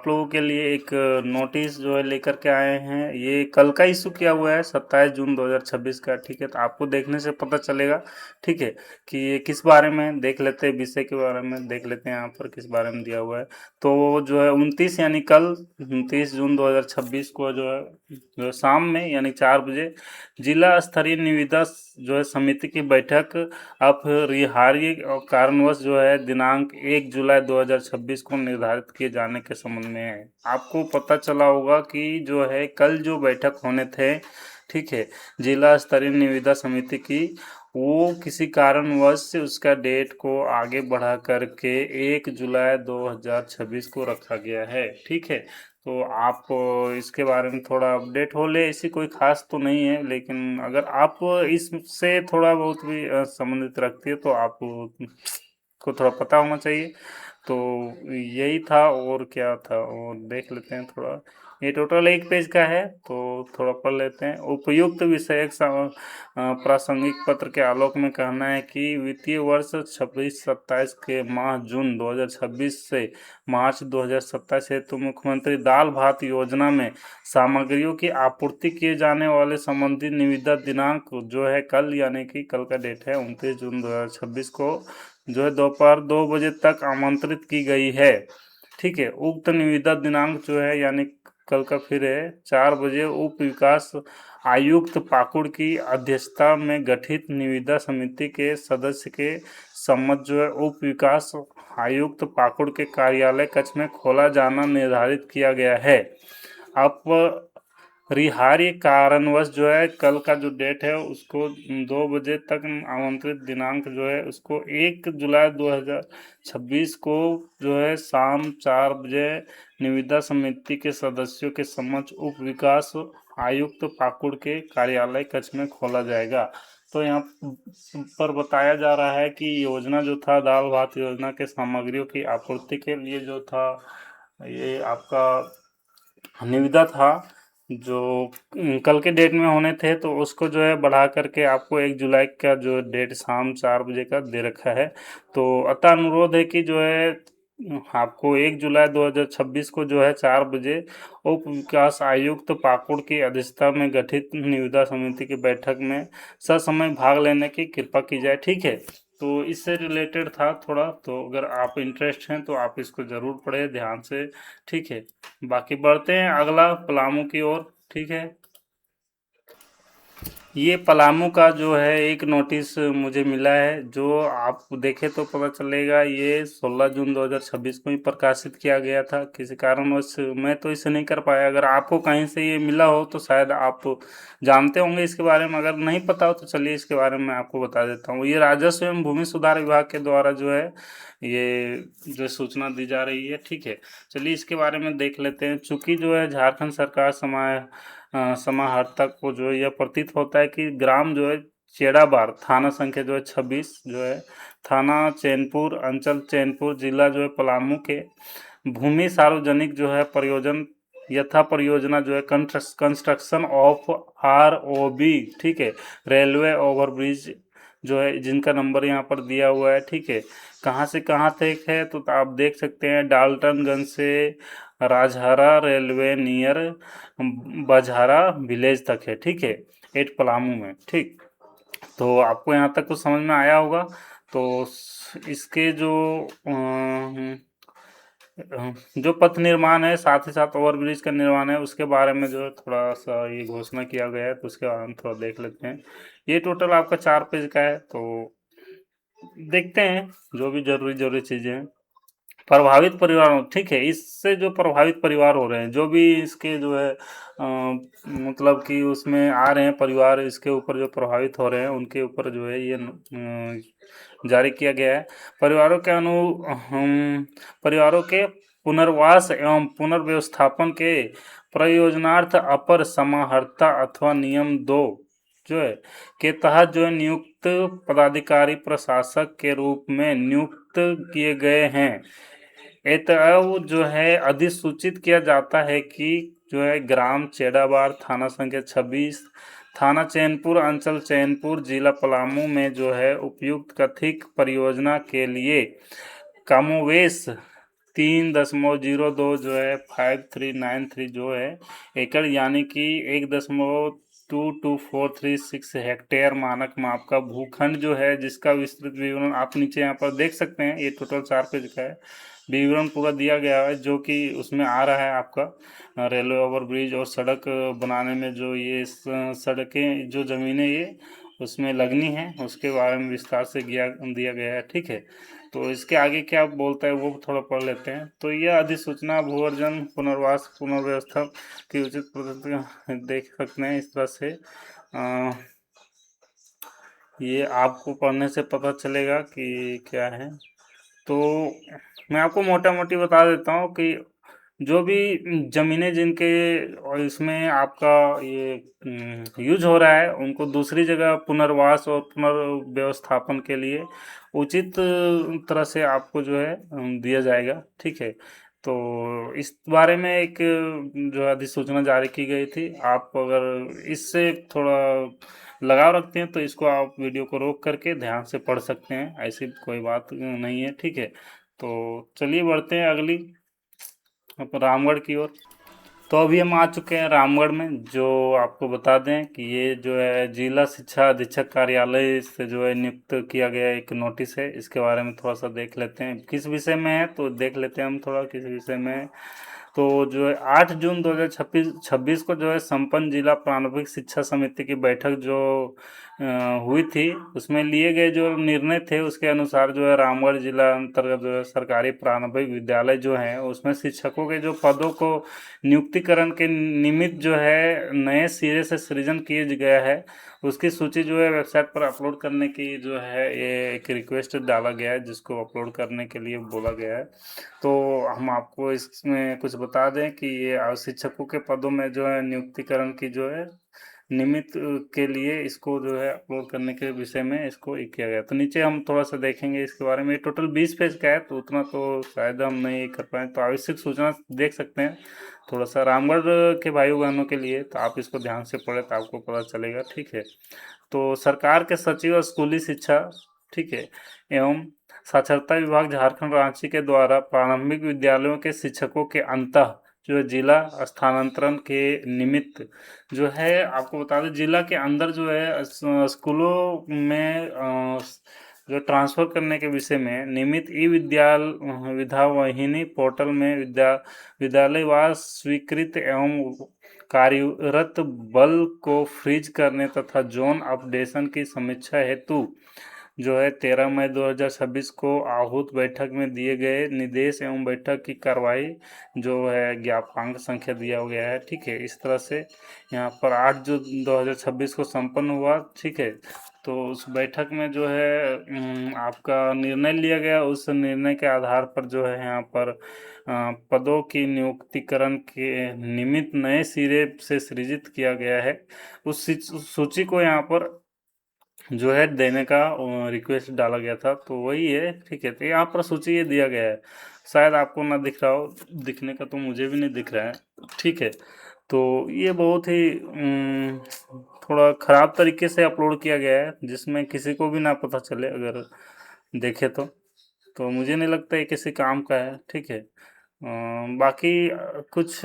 लोगों के लिए एक नोटिस जो है लेकर के आए हैं। ये कल का इशू किया हुआ है, 27 जून 2026 का। ठीक है, तो आपको देखने से पता चलेगा, ठीक है, कि ये किस बारे में, देख लेते हैं विषय के बारे में, देख लेते हैं यहाँ पर किस बारे में दिया हुआ है। तो जो है 29 यानी कल 29 जून 2026 को जो है शाम में यानी 4 बजे जिला स्तरीय निविदा जो है समिति की बैठक अपरिहार्य और कारणवश जो है दिनांक 1 जुलाई 2026 को निर्धारित किए जाने के संबंध में है। आपको पता चला होगा कि जो है कल जो बैठक होने थे, ठीक है, जिला स्तरीय निविदा समिति की, वो किसी कारणवश उसका डेट को आगे बढ़ा करके 1 जुलाई 2026 को रखा गया है। ठीक है, तो आप इसके बारे में थोड़ा अपडेट हो ले। ऐसी कोई खास तो नहीं है, लेकिन अगर आप इससे थोड़ा बहुत भी संबंधित रखती है तो आपको थोड़ा पता होना चाहिए। तो यही था, और क्या था, और देख लेते हैं थोड़ा। ये टोटल 1 पेज का है, तो थोड़ा पढ़ लेते हैं। उपयुक्त विषयक प्रासंगिक पत्र के आलोक में कहना है कि वित्तीय वर्ष 26-27 के माह जून 2026 से मार्च 2027 हेतु मुख्यमंत्री दाल भात योजना में सामग्रियों की आपूर्ति किए जाने वाले संबंधित निविदा दिनांक जो है कल, यानी कि कल का डेट है 29 जून 2026 को, जो है दोपहर 2 बजे तक आमंत्रित की गई है। ठीक है, उक्त निविदा दिनांक जो है यानी कल का फिर है 4 बजे उप विकास आयुक्त पाकुड़ की अध्यक्षता में गठित निविदा समिति के सदस्य के सम्मत जो है उप विकास आयुक्त पाकुड़ के कार्यालय कक्ष में खोला जाना निर्धारित किया गया है। आप रिहार्य कारणवश जो है कल का जो डेट है उसको 2 बजे तक आमंत्रित दिनांक जो है उसको 1 जुलाई 2026 को जो है शाम 4 बजे निविदा समिति के सदस्यों के समक्ष उप विकास आयुक्त पाकुड़ के कार्यालय कक्ष में खोला जाएगा। तो यहाँ पर बताया जा रहा है कि योजना जो था दाल भात योजना के सामग्रियों की आपूर्ति के लिए जो था ये आपका निविदा था जो कल के डेट में होने थे, तो उसको जो है बढ़ा करके आपको 1 जुलाई का जो डेट शाम 4 बजे का दे रखा है। तो अतः अनुरोध है कि जो है आपको 1 जुलाई 2026 को जो है 4 बजे उप विकास आयुक्त पाकुड़ की अध्यक्षता में गठित निविदा समिति की बैठक में ससमय भाग लेने की कृपा की जाए। ठीक है, तो इससे रिलेटेड था थोड़ा, तो अगर आप इंटरेस्ट हैं तो आप इसको ज़रूर पढ़ें ध्यान से। ठीक है, बाकी बढ़ते हैं अगला पलामू की ओर। ठीक है, ये पलामू का जो है एक नोटिस मुझे मिला है, जो आप देखें तो पता चलेगा ये 16 जून 2026 को ही प्रकाशित किया गया था। किसी कारणवश मैं तो इसे नहीं कर पाया। अगर आपको कहीं से ये मिला हो तो शायद आप जानते होंगे इसके बारे में, अगर नहीं पता हो तो चलिए इसके बारे में आपको बता देता हूँ। ये राजस्व एवं भूमि सुधार विभाग के द्वारा जो है ये जो सूचना दी जा रही है। ठीक है, चलिए इसके बारे में देख लेते हैं। चूंकि जो है झारखंड सरकार समाहर्ता को जो है यह प्रतीत होता है कि ग्राम जो है चेड़ाबार, थाना संख्या जो है 26 जो है, थाना चैनपुर, अंचल चैनपुर, जिला जो है पलामू के भूमि सार्वजनिक जो है परियोजन यथा परियोजना जो है कंस्ट्रक्शन ऑफ ROB, ठीक है, रेलवे ओवरब्रिज जो है जिनका नंबर यहाँ पर दिया हुआ है। ठीक है, कहाँ से कहाँ तक है तो आप देख सकते हैं डाल्टनगंज से राजहरा रेलवे नियर बजहरा विलेज तक है। ठीक है, एट पलामू में। ठीक, तो आपको यहाँ तक कुछ समझ में आया होगा। तो इसके जो पथ निर्माण है साथ ही साथ ओवरब्रिज का निर्माण है उसके बारे में जो है थोड़ा सा ये घोषणा किया गया है, तो उसके बारे में थोड़ा देख लेते हैं। ये टोटल आपका 4 पेज का है, तो देखते हैं जो भी जरूरी चीज़ें हैं। प्रभावित परिवारों, ठीक है, इससे जो प्रभावित परिवार हो रहे हैं, जो भी इसके जो है मतलब कि उसमें आ रहे हैं परिवार, इसके ऊपर जो प्रभावित हो रहे हैं उनके ऊपर जो है ये जारी किया गया है। परिवारों के पुनर्वास एवं पुनर्व्यवस्थापन के प्रयोजनार्थ अपर समाहर्ता अथवा नियम 2 जो है के तहत जो है नियुक्त पदाधिकारी प्रशासक के रूप में नियुक्त किए गए हैं। एतव जो है अधिसूचित किया जाता है कि जो है ग्राम चेड़ाबार, थाना संख्या 26, थाना चैनपुर, अंचल चैनपुर, जिला पलामू में जो है उपयुक्त कथित परियोजना के लिए कमोवेश 3.02 जो है 5393 जो है एकड़ यानी कि 1.22436 हेक्टेयर मानक माप का भूखंड जो है, जिसका विस्तृत विवरण आप नीचे यहाँ पर देख सकते हैं। ये टोटल 4 पेज का है, विवरण पूरा दिया गया है, जो कि उसमें आ रहा है आपका रेलवे ओवरब्रिज और सड़क बनाने में जो ये सड़कें जो ज़मीनें ये उसमें लगनी है उसके बारे में विस्तार से दिया गया है। ठीक है, तो इसके आगे क्या बोलता है वो थोड़ा पढ़ लेते हैं। तो यह अधिसूचना भू अर्जन पुनर्वास पुनर्व्यवस्था की उचित पद्धति देख सकते हैं इस तरह से। ये आपको पढ़ने से पता चलेगा कि क्या है। तो मैं आपको मोटा मोटी बता देता हूँ कि जो भी ज़मीनें जिनके और इसमें आपका ये यूज हो रहा है उनको दूसरी जगह पुनर्वास और पुनर्व्यवस्थापन के लिए उचित तरह से आपको जो है दिया जाएगा। ठीक है, तो इस बारे में एक जो है अधिसूचना जारी की गई थी। आप अगर इससे थोड़ा लगाव रखते हैं तो इसको आप वीडियो को रोक करके ध्यान से पढ़ सकते हैं, ऐसी कोई बात नहीं है। ठीक है, तो चलिए बढ़ते हैं अगली रामगढ़ की ओर। तो अभी हम आ चुके हैं रामगढ़ में, जो आपको बता दें कि ये जो है जिला शिक्षा अधीक्षक कार्यालय से जो है नियुक्त किया गया एक नोटिस है। इसके बारे में थोड़ा सा देख लेते हैं किस विषय में है, तो देख लेते हैं हम थोड़ा किस विषय में। तो जो है 8 जून 2026 को जो है संपन्न जिला प्रारंभिक शिक्षा समिति की बैठक जो हुई थी, उसमें लिए गए जो निर्णय थे उसके अनुसार जो है रामगढ़ जिला अंतर्गत जो है सरकारी प्रारंभिक विद्यालय जो हैं उसमें शिक्षकों के जो पदों को नियुक्तिकरण के निमित्त जो है नए सिरे से सृजन किया गया है, उसकी सूची जो है वेबसाइट पर अपलोड करने की जो है ये एक रिक्वेस्ट डाला गया है, जिसको अपलोड करने के लिए बोला गया है। तो हम आपको इसमें कुछ बता दें कि ये शिक्षकों के पदों में जो है नियुक्तिकरण की जो है निमित्त के लिए इसको जो है अपलोड करने के विषय में इसको ये किया गया। तो नीचे हम थोड़ा सा देखेंगे इसके बारे में। टोटल 20 पेज का है, तो उतना तो शायद हम नहीं कर पाए, तो आवश्यक सूचना देख सकते हैं थोड़ा सा रामगढ़ के भाई बहनों के लिए, तो आप इसको ध्यान से पढ़े तो आपको पता चलेगा, ठीक है। तो सरकार के सचिव स्कूली शिक्षा, ठीक है, एवं साक्षरता विभाग झारखंड रांची के द्वारा प्रारंभिक विद्यालयों के शिक्षकों के अंतः जो है जिला स्थानांतरण के निमित्त जो है, आपको बता दें जिला के अंदर जो है स्कूलों में जो ट्रांसफ़र करने के विषय में नियमित ई विद्यावाहिनी पोर्टल में विद्यालयवार स्वीकृत एवं कार्यरत बल को फ्रीज करने तथा जोन अपडेशन की समीक्षा हेतु जो है 13 मई 2026 को आहूत बैठक में दिए गए निर्देश एवं बैठक की कार्रवाई जो है ज्ञापकांक संख्या दिया गया है, ठीक है। इस तरह से यहाँ पर 8 जून 2026 को संपन्न हुआ, ठीक है। तो उस बैठक में जो है आपका निर्णय लिया गया, उस निर्णय के आधार पर जो है यहाँ पर पदों की नियुक्तिकरण के निमित्त नए सिरे से सृजित किया गया है। उस सूची को यहाँ पर जो है देने का रिक्वेस्ट डाला गया था, तो वही है, ठीक है। तो यहाँ पर सूची ये दिया गया है, शायद आपको ना दिख रहा हो, दिखने का तो मुझे भी नहीं दिख रहा है, ठीक है। तो ये बहुत ही थोड़ा ख़राब तरीके से अपलोड किया गया है, जिसमें किसी को भी ना पता चले अगर देखे तो मुझे नहीं लगता ये किसी काम का है, ठीक है। बाकी कुछ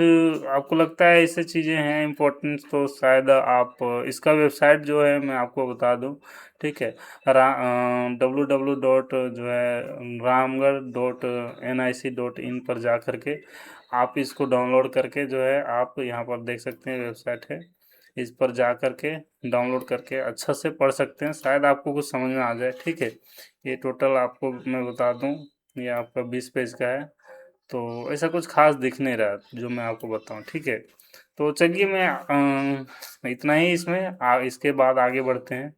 आपको लगता है ऐसे चीज़ें हैं इम्पोर्टेंट, तो शायद आप इसका वेबसाइट जो है मैं आपको बता दूं, ठीक है। www डॉट जो है ramgarh.nic.in पर जा करके आप इसको डाउनलोड करके जो है आप यहाँ पर देख सकते हैं, वेबसाइट है, इस पर जा करके डाउनलोड करके अच्छा से पढ़ सकते हैं, शायद आपको कुछ समझ में आ जाए, ठीक है। ये टोटल आपको मैं बता दूं, ये आपका 20 पेज का है, तो ऐसा कुछ खास दिख नहीं रहा जो मैं आपको बताऊं, ठीक है। तो चलिए मैं इतना ही इसमें इसके बाद आगे बढ़ते हैं।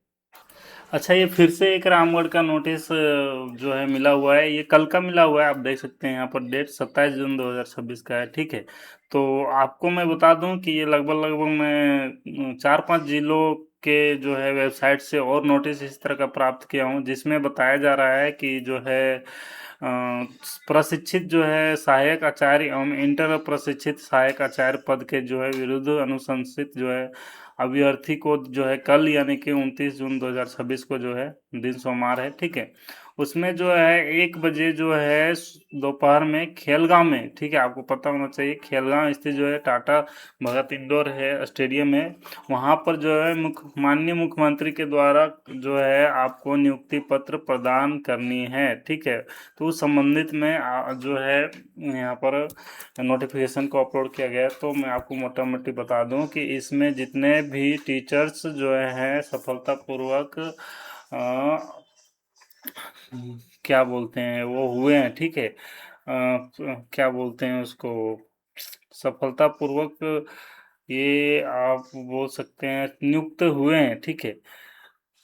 अच्छा, ये फिर से एक रामगढ़ का नोटिस जो है मिला हुआ है, ये कल का मिला हुआ है, आप देख सकते हैं यहाँ पर डेट 27 जून 2026 का है, ठीक है। तो आपको मैं बता दूं कि ये लगभग मैं 4-5 जिलों के जो है वेबसाइट से और नोटिस इस तरह का प्राप्त किया हूँ, जिसमें बताया जा रहा है कि जो है प्रशिक्षित जो है सहायक आचार्य एवं इंटर प्रशिक्षित सहायक आचार्य पद के जो है विरुद्ध अनुशंसित जो है अभ्यर्थी को जो है कल यानी कि 29 जून 2026 को जो है दिन सोमवार है, ठीक है, उसमें जो है 1 बजे जो है दोपहर में खेलगांव में, ठीक है, आपको पता होना चाहिए खेलगांव स्थित जो है टाटा भगत इंडोर है स्टेडियम है, वहाँ पर जो है माननीय मुख्यमंत्री के द्वारा जो है आपको नियुक्ति पत्र प्रदान करनी है, ठीक है। तो उस संबंधित में जो है यहाँ पर नोटिफिकेशन को अपलोड किया गया है। तो मैं आपको मोटा मोटी बता दूं कि इसमें जितने भी टीचर्स जो हैं सफलतापूर्वक क्या बोलते हैं वो हुए हैं, ठीक है, क्या बोलते हैं उसको, सफलतापूर्वक ये आप बोल सकते हैं नियुक्त हुए हैं, ठीक है,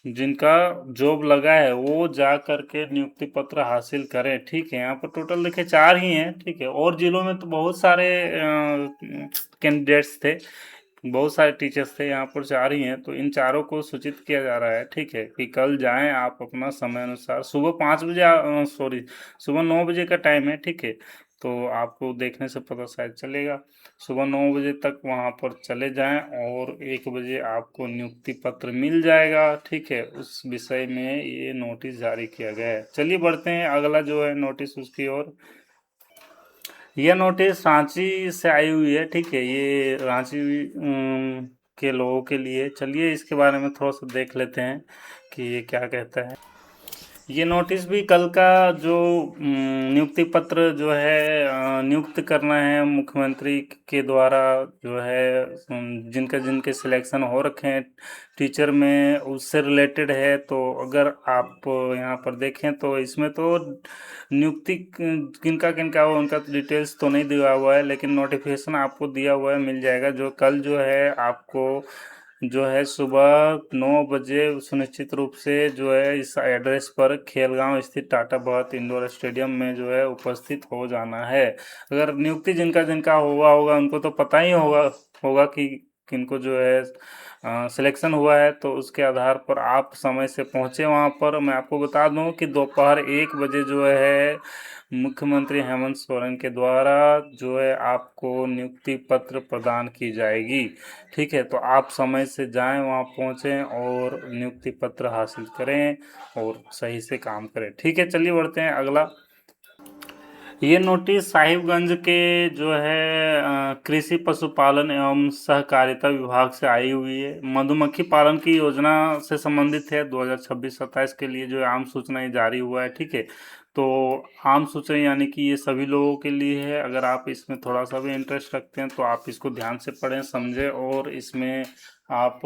जिनका जॉब लगा है वो जा करके नियुक्ति पत्र हासिल करें, ठीक है। यहाँ पर टोटल देखिए 4 ही हैं, ठीक है, और जिलों में तो बहुत सारे कैंडिडेट्स थे, बहुत सारे टीचर्स थे, यहाँ पर 4 ही हैं, तो इन चारों को सूचित किया जा रहा है, ठीक है, कि कल जाएं आप अपना समय अनुसार, सुबह 5 बजे सॉरी सुबह 9 बजे का टाइम है, ठीक है। तो आपको देखने से पता शायद चलेगा, सुबह 9 बजे तक वहाँ पर चले जाएं और 1 बजे आपको नियुक्ति पत्र मिल जाएगा, ठीक है। उस विषय में ये नोटिस जारी किया गया है। चलिए बढ़ते हैं अगला जो है नोटिस उसकी ओर। यह नोटिस रांची से आई हुई है, ठीक है, ये रांची के लोगों के लिए। चलिए इसके बारे में थोड़ा सा देख लेते हैं कि ये क्या कहता है। ये नोटिस भी कल का जो नियुक्ति पत्र जो है नियुक्त करना है मुख्यमंत्री के द्वारा, जो है जिनका जिनके सिलेक्शन हो रखे हैं टीचर में, उससे रिलेटेड है। तो अगर आप यहाँ पर देखें तो इसमें तो नियुक्ति किनका किनका हो उनका तो डिटेल्स तो नहीं दिया हुआ है, लेकिन नोटिफिकेशन आपको दिया हुआ है, मिल जाएगा। जो कल जो है आपको जो है सुबह 9 बजे सुनिश्चित रूप से जो है इस एड्रेस पर खेलगांव स्थित टाटा भारत इंडोर स्टेडियम में जो है उपस्थित हो जाना है। अगर नियुक्ति जिनका जिनका हुआ होगा उनको तो पता ही होगा होगा कि किनको जो है सिलेक्शन हुआ है, तो उसके आधार पर आप समय से पहुंचे वहां पर। मैं आपको बता दूं कि दोपहर 1 बजे जो है मुख्यमंत्री हेमंत सोरेन के द्वारा जो है आपको नियुक्ति पत्र प्रदान की जाएगी। ठीक है, तो आप समय से जाएं, वहाँ पहुँचें और नियुक्ति पत्र हासिल करें और सही से काम करें। ठीक है, चलिए बढ़ते हैं अगला। ये नोटिस साहिबगंज के जो है कृषि पशुपालन एवं सहकारिता विभाग से आई हुई है। मधुमक्खी पालन की योजना से संबंधित है। 2026-27 के लिए जो है आम सूचना ये जारी हुआ है। ठीक है, तो आम सूचना यानी कि ये सभी लोगों के लिए है। अगर आप इसमें थोड़ा सा भी इंटरेस्ट रखते हैं तो आप इसको ध्यान से पढ़ें, समझें और इसमें आप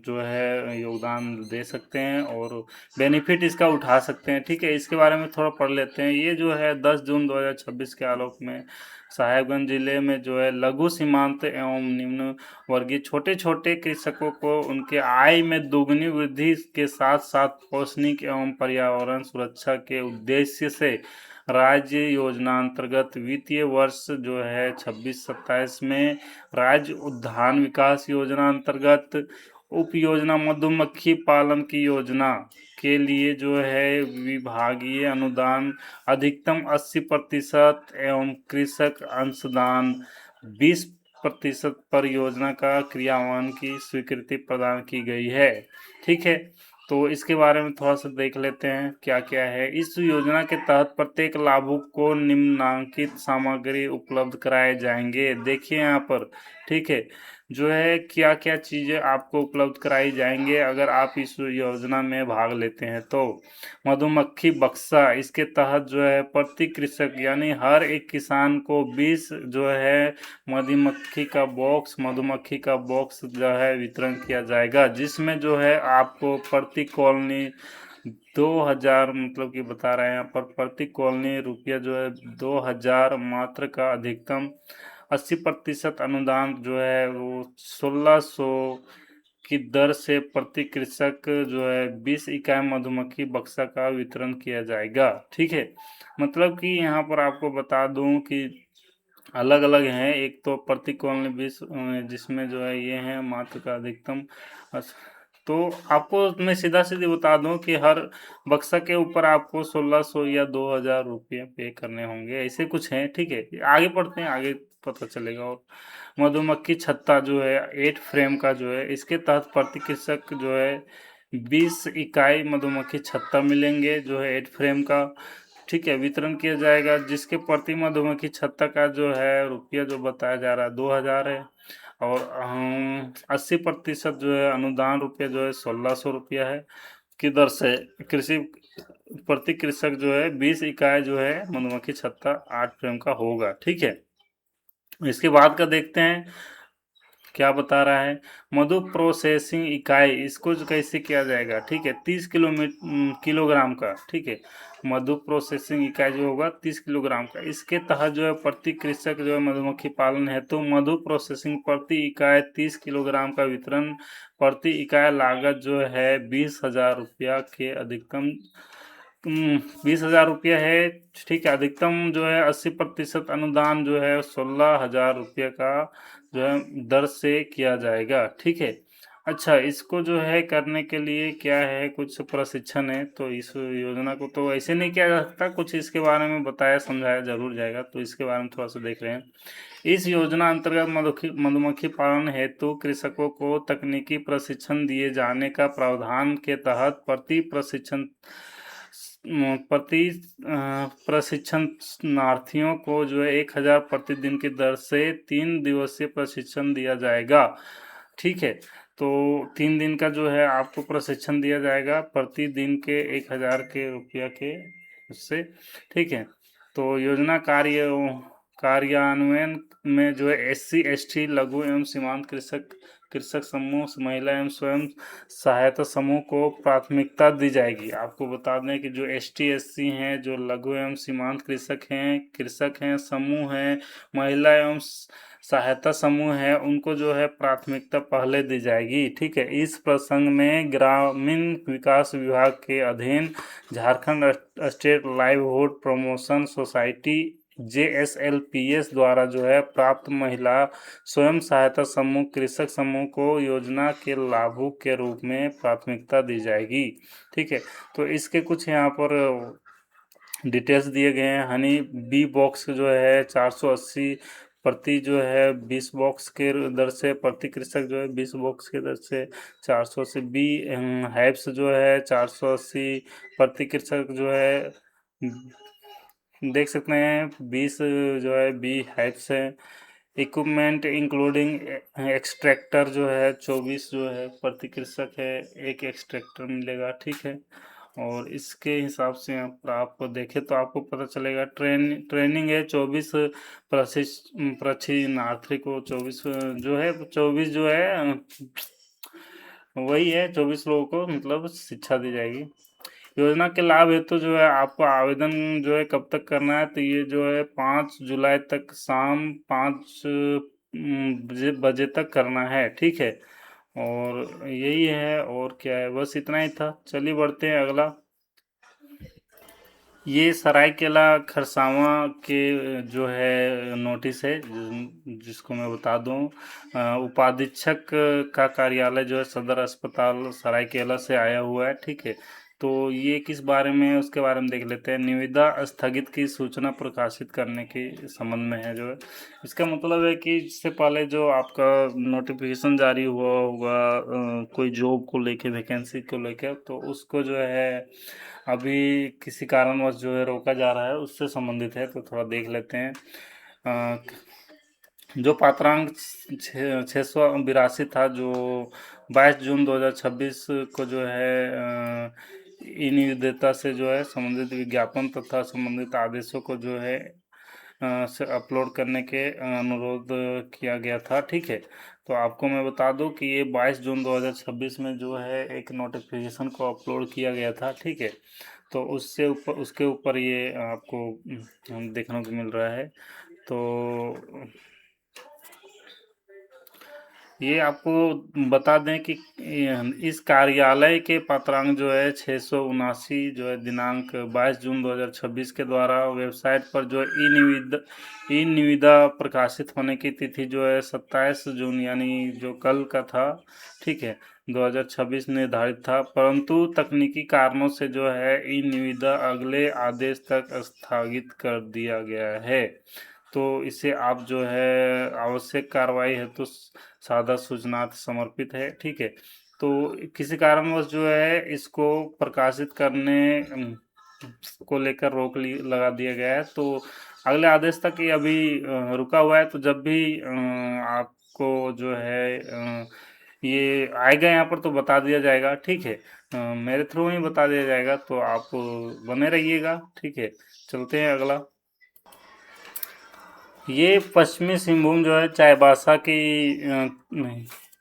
जो है योगदान दे सकते हैं और बेनिफिट इसका उठा सकते हैं। ठीक है, इसके बारे में थोड़ा पढ़ लेते हैं। ये जो है 10 जून 2026 के आलोक में साहेबगंज जिले में जो है लघु सीमांत एवं निम्न वर्गीय छोटे छोटे कृषकों को उनके आय में दोगुनी वृद्धि के साथ साथ पौष्टिक एवं पर्यावरण सुरक्षा के उद्देश्य से राज्य योजना अंतर्गत वित्तीय वर्ष जो है 26-27 में राज्य उद्यान विकास योजना अंतर्गत उप योजना मधुमक्खी पालन की योजना के लिए जो है विभागीय अनुदान अधिकतम 80% एवं कृषक अंशदान 20% पर योजना का क्रियान्वयन की स्वीकृति प्रदान की गई है। ठीक है, तो इसके बारे में थोड़ा सा देख लेते हैं क्या क्या है। इस योजना के तहत प्रत्येक लाभुक को निम्नांकित सामग्री उपलब्ध कराए जाएंगे। देखिए यहाँ पर, ठीक है, जो है क्या क्या चीज़ें आपको उपलब्ध कराई जाएंगे अगर आप इस योजना में भाग लेते हैं। तो मधुमक्खी बक्सा, इसके तहत जो है प्रति कृषक यानी हर एक किसान को 20 जो है मधुमक्खी का बॉक्स जो है वितरण किया जाएगा, जिसमें जो है आपको प्रति कॉलोनी 2000 मतलब कि बता रहे हैं यहाँ पर प्रति कॉलोनी रुपया जो है 2000 मात्र का अधिकतम 80% अनुदान जो है वो 1600 की दर से प्रति कृषक जो है 20 इकाई मधुमक्खी बक्सा का वितरण किया जाएगा। ठीक है, मतलब कि यहाँ पर आपको बता दूं कि अलग अलग हैं। एक तो प्रति कॉलोनी 20 जिसमें जो है ये है मात्र का अधिकतम तो आपको मैं सीधा सीधी बता दूं कि हर बक्सा के ऊपर आपको 1600 या 2000 रुपये पे करने होंगे, ऐसे कुछ हैं। ठीक है, आगे पढ़ते हैं, आगे पता चलेगा। और मधुमक्खी छत्ता जो है 8 फ्रेम का जो है, इसके तहत प्रति कृषक जो है 20 इकाई मधुमक्खी छत्ता मिलेंगे जो है 8 फ्रेम का। ठीक है, वितरण किया जाएगा, जिसके प्रति मधुमक्खी छत्ता का जो है रुपया जो बताया जा रहा है 2000 है। और 80% जो है अनुदान रुपया जो है 1600 रुपया है की दर से कृषि प्रति कृषक जो है 20 इकाई जो है मधुमक्खी छत्ता 8 फ्रेम का होगा। ठीक है, इसके बाद का देखते हैं क्या बता रहा है। मधु प्रोसेसिंग इकाई, इसको जो कैसे किया जाएगा। ठीक है, 30 किलोग्राम का। ठीक है, मधु प्रोसेसिंग इकाई जो होगा 30 किलोग्राम का, इसके तहत जो है प्रति कृषक जो है मधुमक्खी पालन है तो मधु प्रोसेसिंग प्रति इकाई 30 किलोग्राम का वितरण प्रति इकाई लागत जो है 20,000 रुपया के अधिकतम 20,000 रुपया है। ठीक है, अधिकतम जो है 80% अनुदान जो है 16,000 रुपये का जो है दर से किया जाएगा। ठीक है, अच्छा, इसको जो है करने के लिए क्या है, कुछ प्रशिक्षण है। तो इस योजना को तो ऐसे नहीं किया जा सकता, कुछ इसके बारे में बताया समझाया जरूर जाएगा, तो इसके बारे में थोड़ा सा देख रहे हैं। इस योजना अंतर्गत मधुमक्खी पालन हेतु कृषकों को तकनीकी प्रशिक्षण दिए जाने का प्रावधान के तहत प्रति प्रशिक्षणार्थियों को जो है 1000 प्रतिदिन की दर से 3 दिवसीय प्रशिक्षण दिया जाएगा। ठीक है, तो 3 दिन का जो है आपको प्रशिक्षण दिया जाएगा, प्रतिदिन के 1,000 के रुपया के उससे, ठीक है। तो योजना कार्यान्वयन में जो है SC ST लघु एवं सीमांत कृषक समूह, महिला एवं स्वयं सहायता समूह को प्राथमिकता दी जाएगी। आपको बता दें कि जो ST SC हैं, जो लघु एवं सीमांत कृषक हैं, समूह हैं, महिला एवं सहायता समूह है, उनको जो है प्राथमिकता पहले दी जाएगी, ठीक है। इस प्रसंग में ग्रामीण विकास विभाग के अधीन Jharkhand state livelihood promotion society JSLPS द्वारा जो है प्राप्त महिला स्वयं सहायता समूह, कृषक समूह को योजना के लाभुक के रूप में प्राथमिकता दी जाएगी, ठीक है। तो इसके कुछ यहाँ पर डिटेल्स दिए गए हैं। हनी बी बॉक्स जो है 480 प्रति जो है 20 बॉक्स के दर से, प्रति कृषक जो है 20 बॉक्स के दर से 480। बी हाइब्स जो है 480 प्रति कृषक जो है, देख सकते हैं 20 जो है बी हाइब्स है। इक्विपमेंट इंक्लूडिंग एक्सट्रैक्टर जो है 24 जो है प्रति कृषक है, एक एक्सट्रैक्टर मिलेगा, ठीक है। और इसके हिसाब से यहाँ पर आप देखें तो आपको पता चलेगा। ट्रेनिंग है 24 प्रशिक्षणार्थी को, 24 जो है 24 जो है वही है, 24 लोगों को मतलब शिक्षा दी जाएगी। योजना के लाभ हेतु जो है आपको आवेदन जो है कब तक करना है, तो ये जो है 5 जुलाई तक शाम 5 बजे तक करना है, ठीक है। और यही है, और क्या है, बस इतना ही था। चलिए बढ़ते हैं अगला। ये सरायकेला खरसावां के जो है नोटिस है, जिसको मैं बता दूं, उपाधीक्षक का कार्यालय जो है सदर अस्पताल सरायकेला से आया हुआ है, ठीक है। तो ये किस बारे में है उसके बारे में देख लेते हैं। निविदा स्थगित की सूचना प्रकाशित करने के संबंध में है जो है। इसका मतलब है कि इससे पहले जो आपका नोटिफिकेशन जारी हुआ होगा कोई जॉब को लेके, वैकेंसी को लेकर, तो उसको जो है अभी किसी कारणवश जो है रोका जा रहा है, उससे संबंधित है। तो थोड़ा देख लेते हैं। जो पात्रांक 682 था, जो 22 जून 2026 को जो है ई निविदेता से जो है संबंधित विज्ञापन तथा संबंधित आदेशों को जो है से अपलोड करने के अनुरोध किया गया था, ठीक है। तो आपको मैं बता दूं कि ये 22 जून 2026 में जो है एक नोटिफिकेशन को अपलोड किया गया था, ठीक है। तो उसके ऊपर ये आपको देखने को मिल रहा है। तो ये आपको बता दें कि इस कार्यालय के पात्रांक जो है 679 जो है दिनांक 22 जून 2026 के द्वारा वेबसाइट पर जो ई निविदा प्रकाशित होने की तिथि जो है 27 जून यानी जो कल का था, ठीक है, 2026 निर्धारित था। परंतु तकनीकी कारणों से जो है ई निविदा अगले आदेश तक स्थगित कर दिया गया है। तो इसे आप जो है आवश्यक कार्रवाई है तो सादा सूचनार्थ समर्पित है, ठीक है। तो किसी कारणवश जो है इसको प्रकाशित करने को लेकर लगा दिया गया है। तो अगले आदेश तक ये अभी रुका हुआ है। तो जब भी आपको जो है ये आएगा यहाँ पर तो बता दिया जाएगा, ठीक है। मेरे थ्रू ही बता दिया जाएगा, तो आप बने रहिएगा, ठीक है। चलते हैं अगला। ये पश्चिमी सिंहभूम जो है चाईबासा की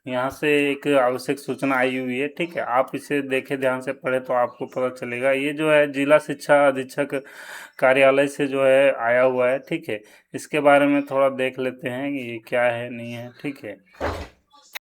यहाँ से एक आवश्यक सूचना आई हुई है, ठीक है। आप इसे देखें, ध्यान से पढ़े तो आपको पता चलेगा। ये जो है जिला शिक्षा अधीक्षक कार्यालय से जो है आया हुआ है, ठीक है। इसके बारे में थोड़ा देख लेते हैं कि ये क्या है नहीं है, ठीक है।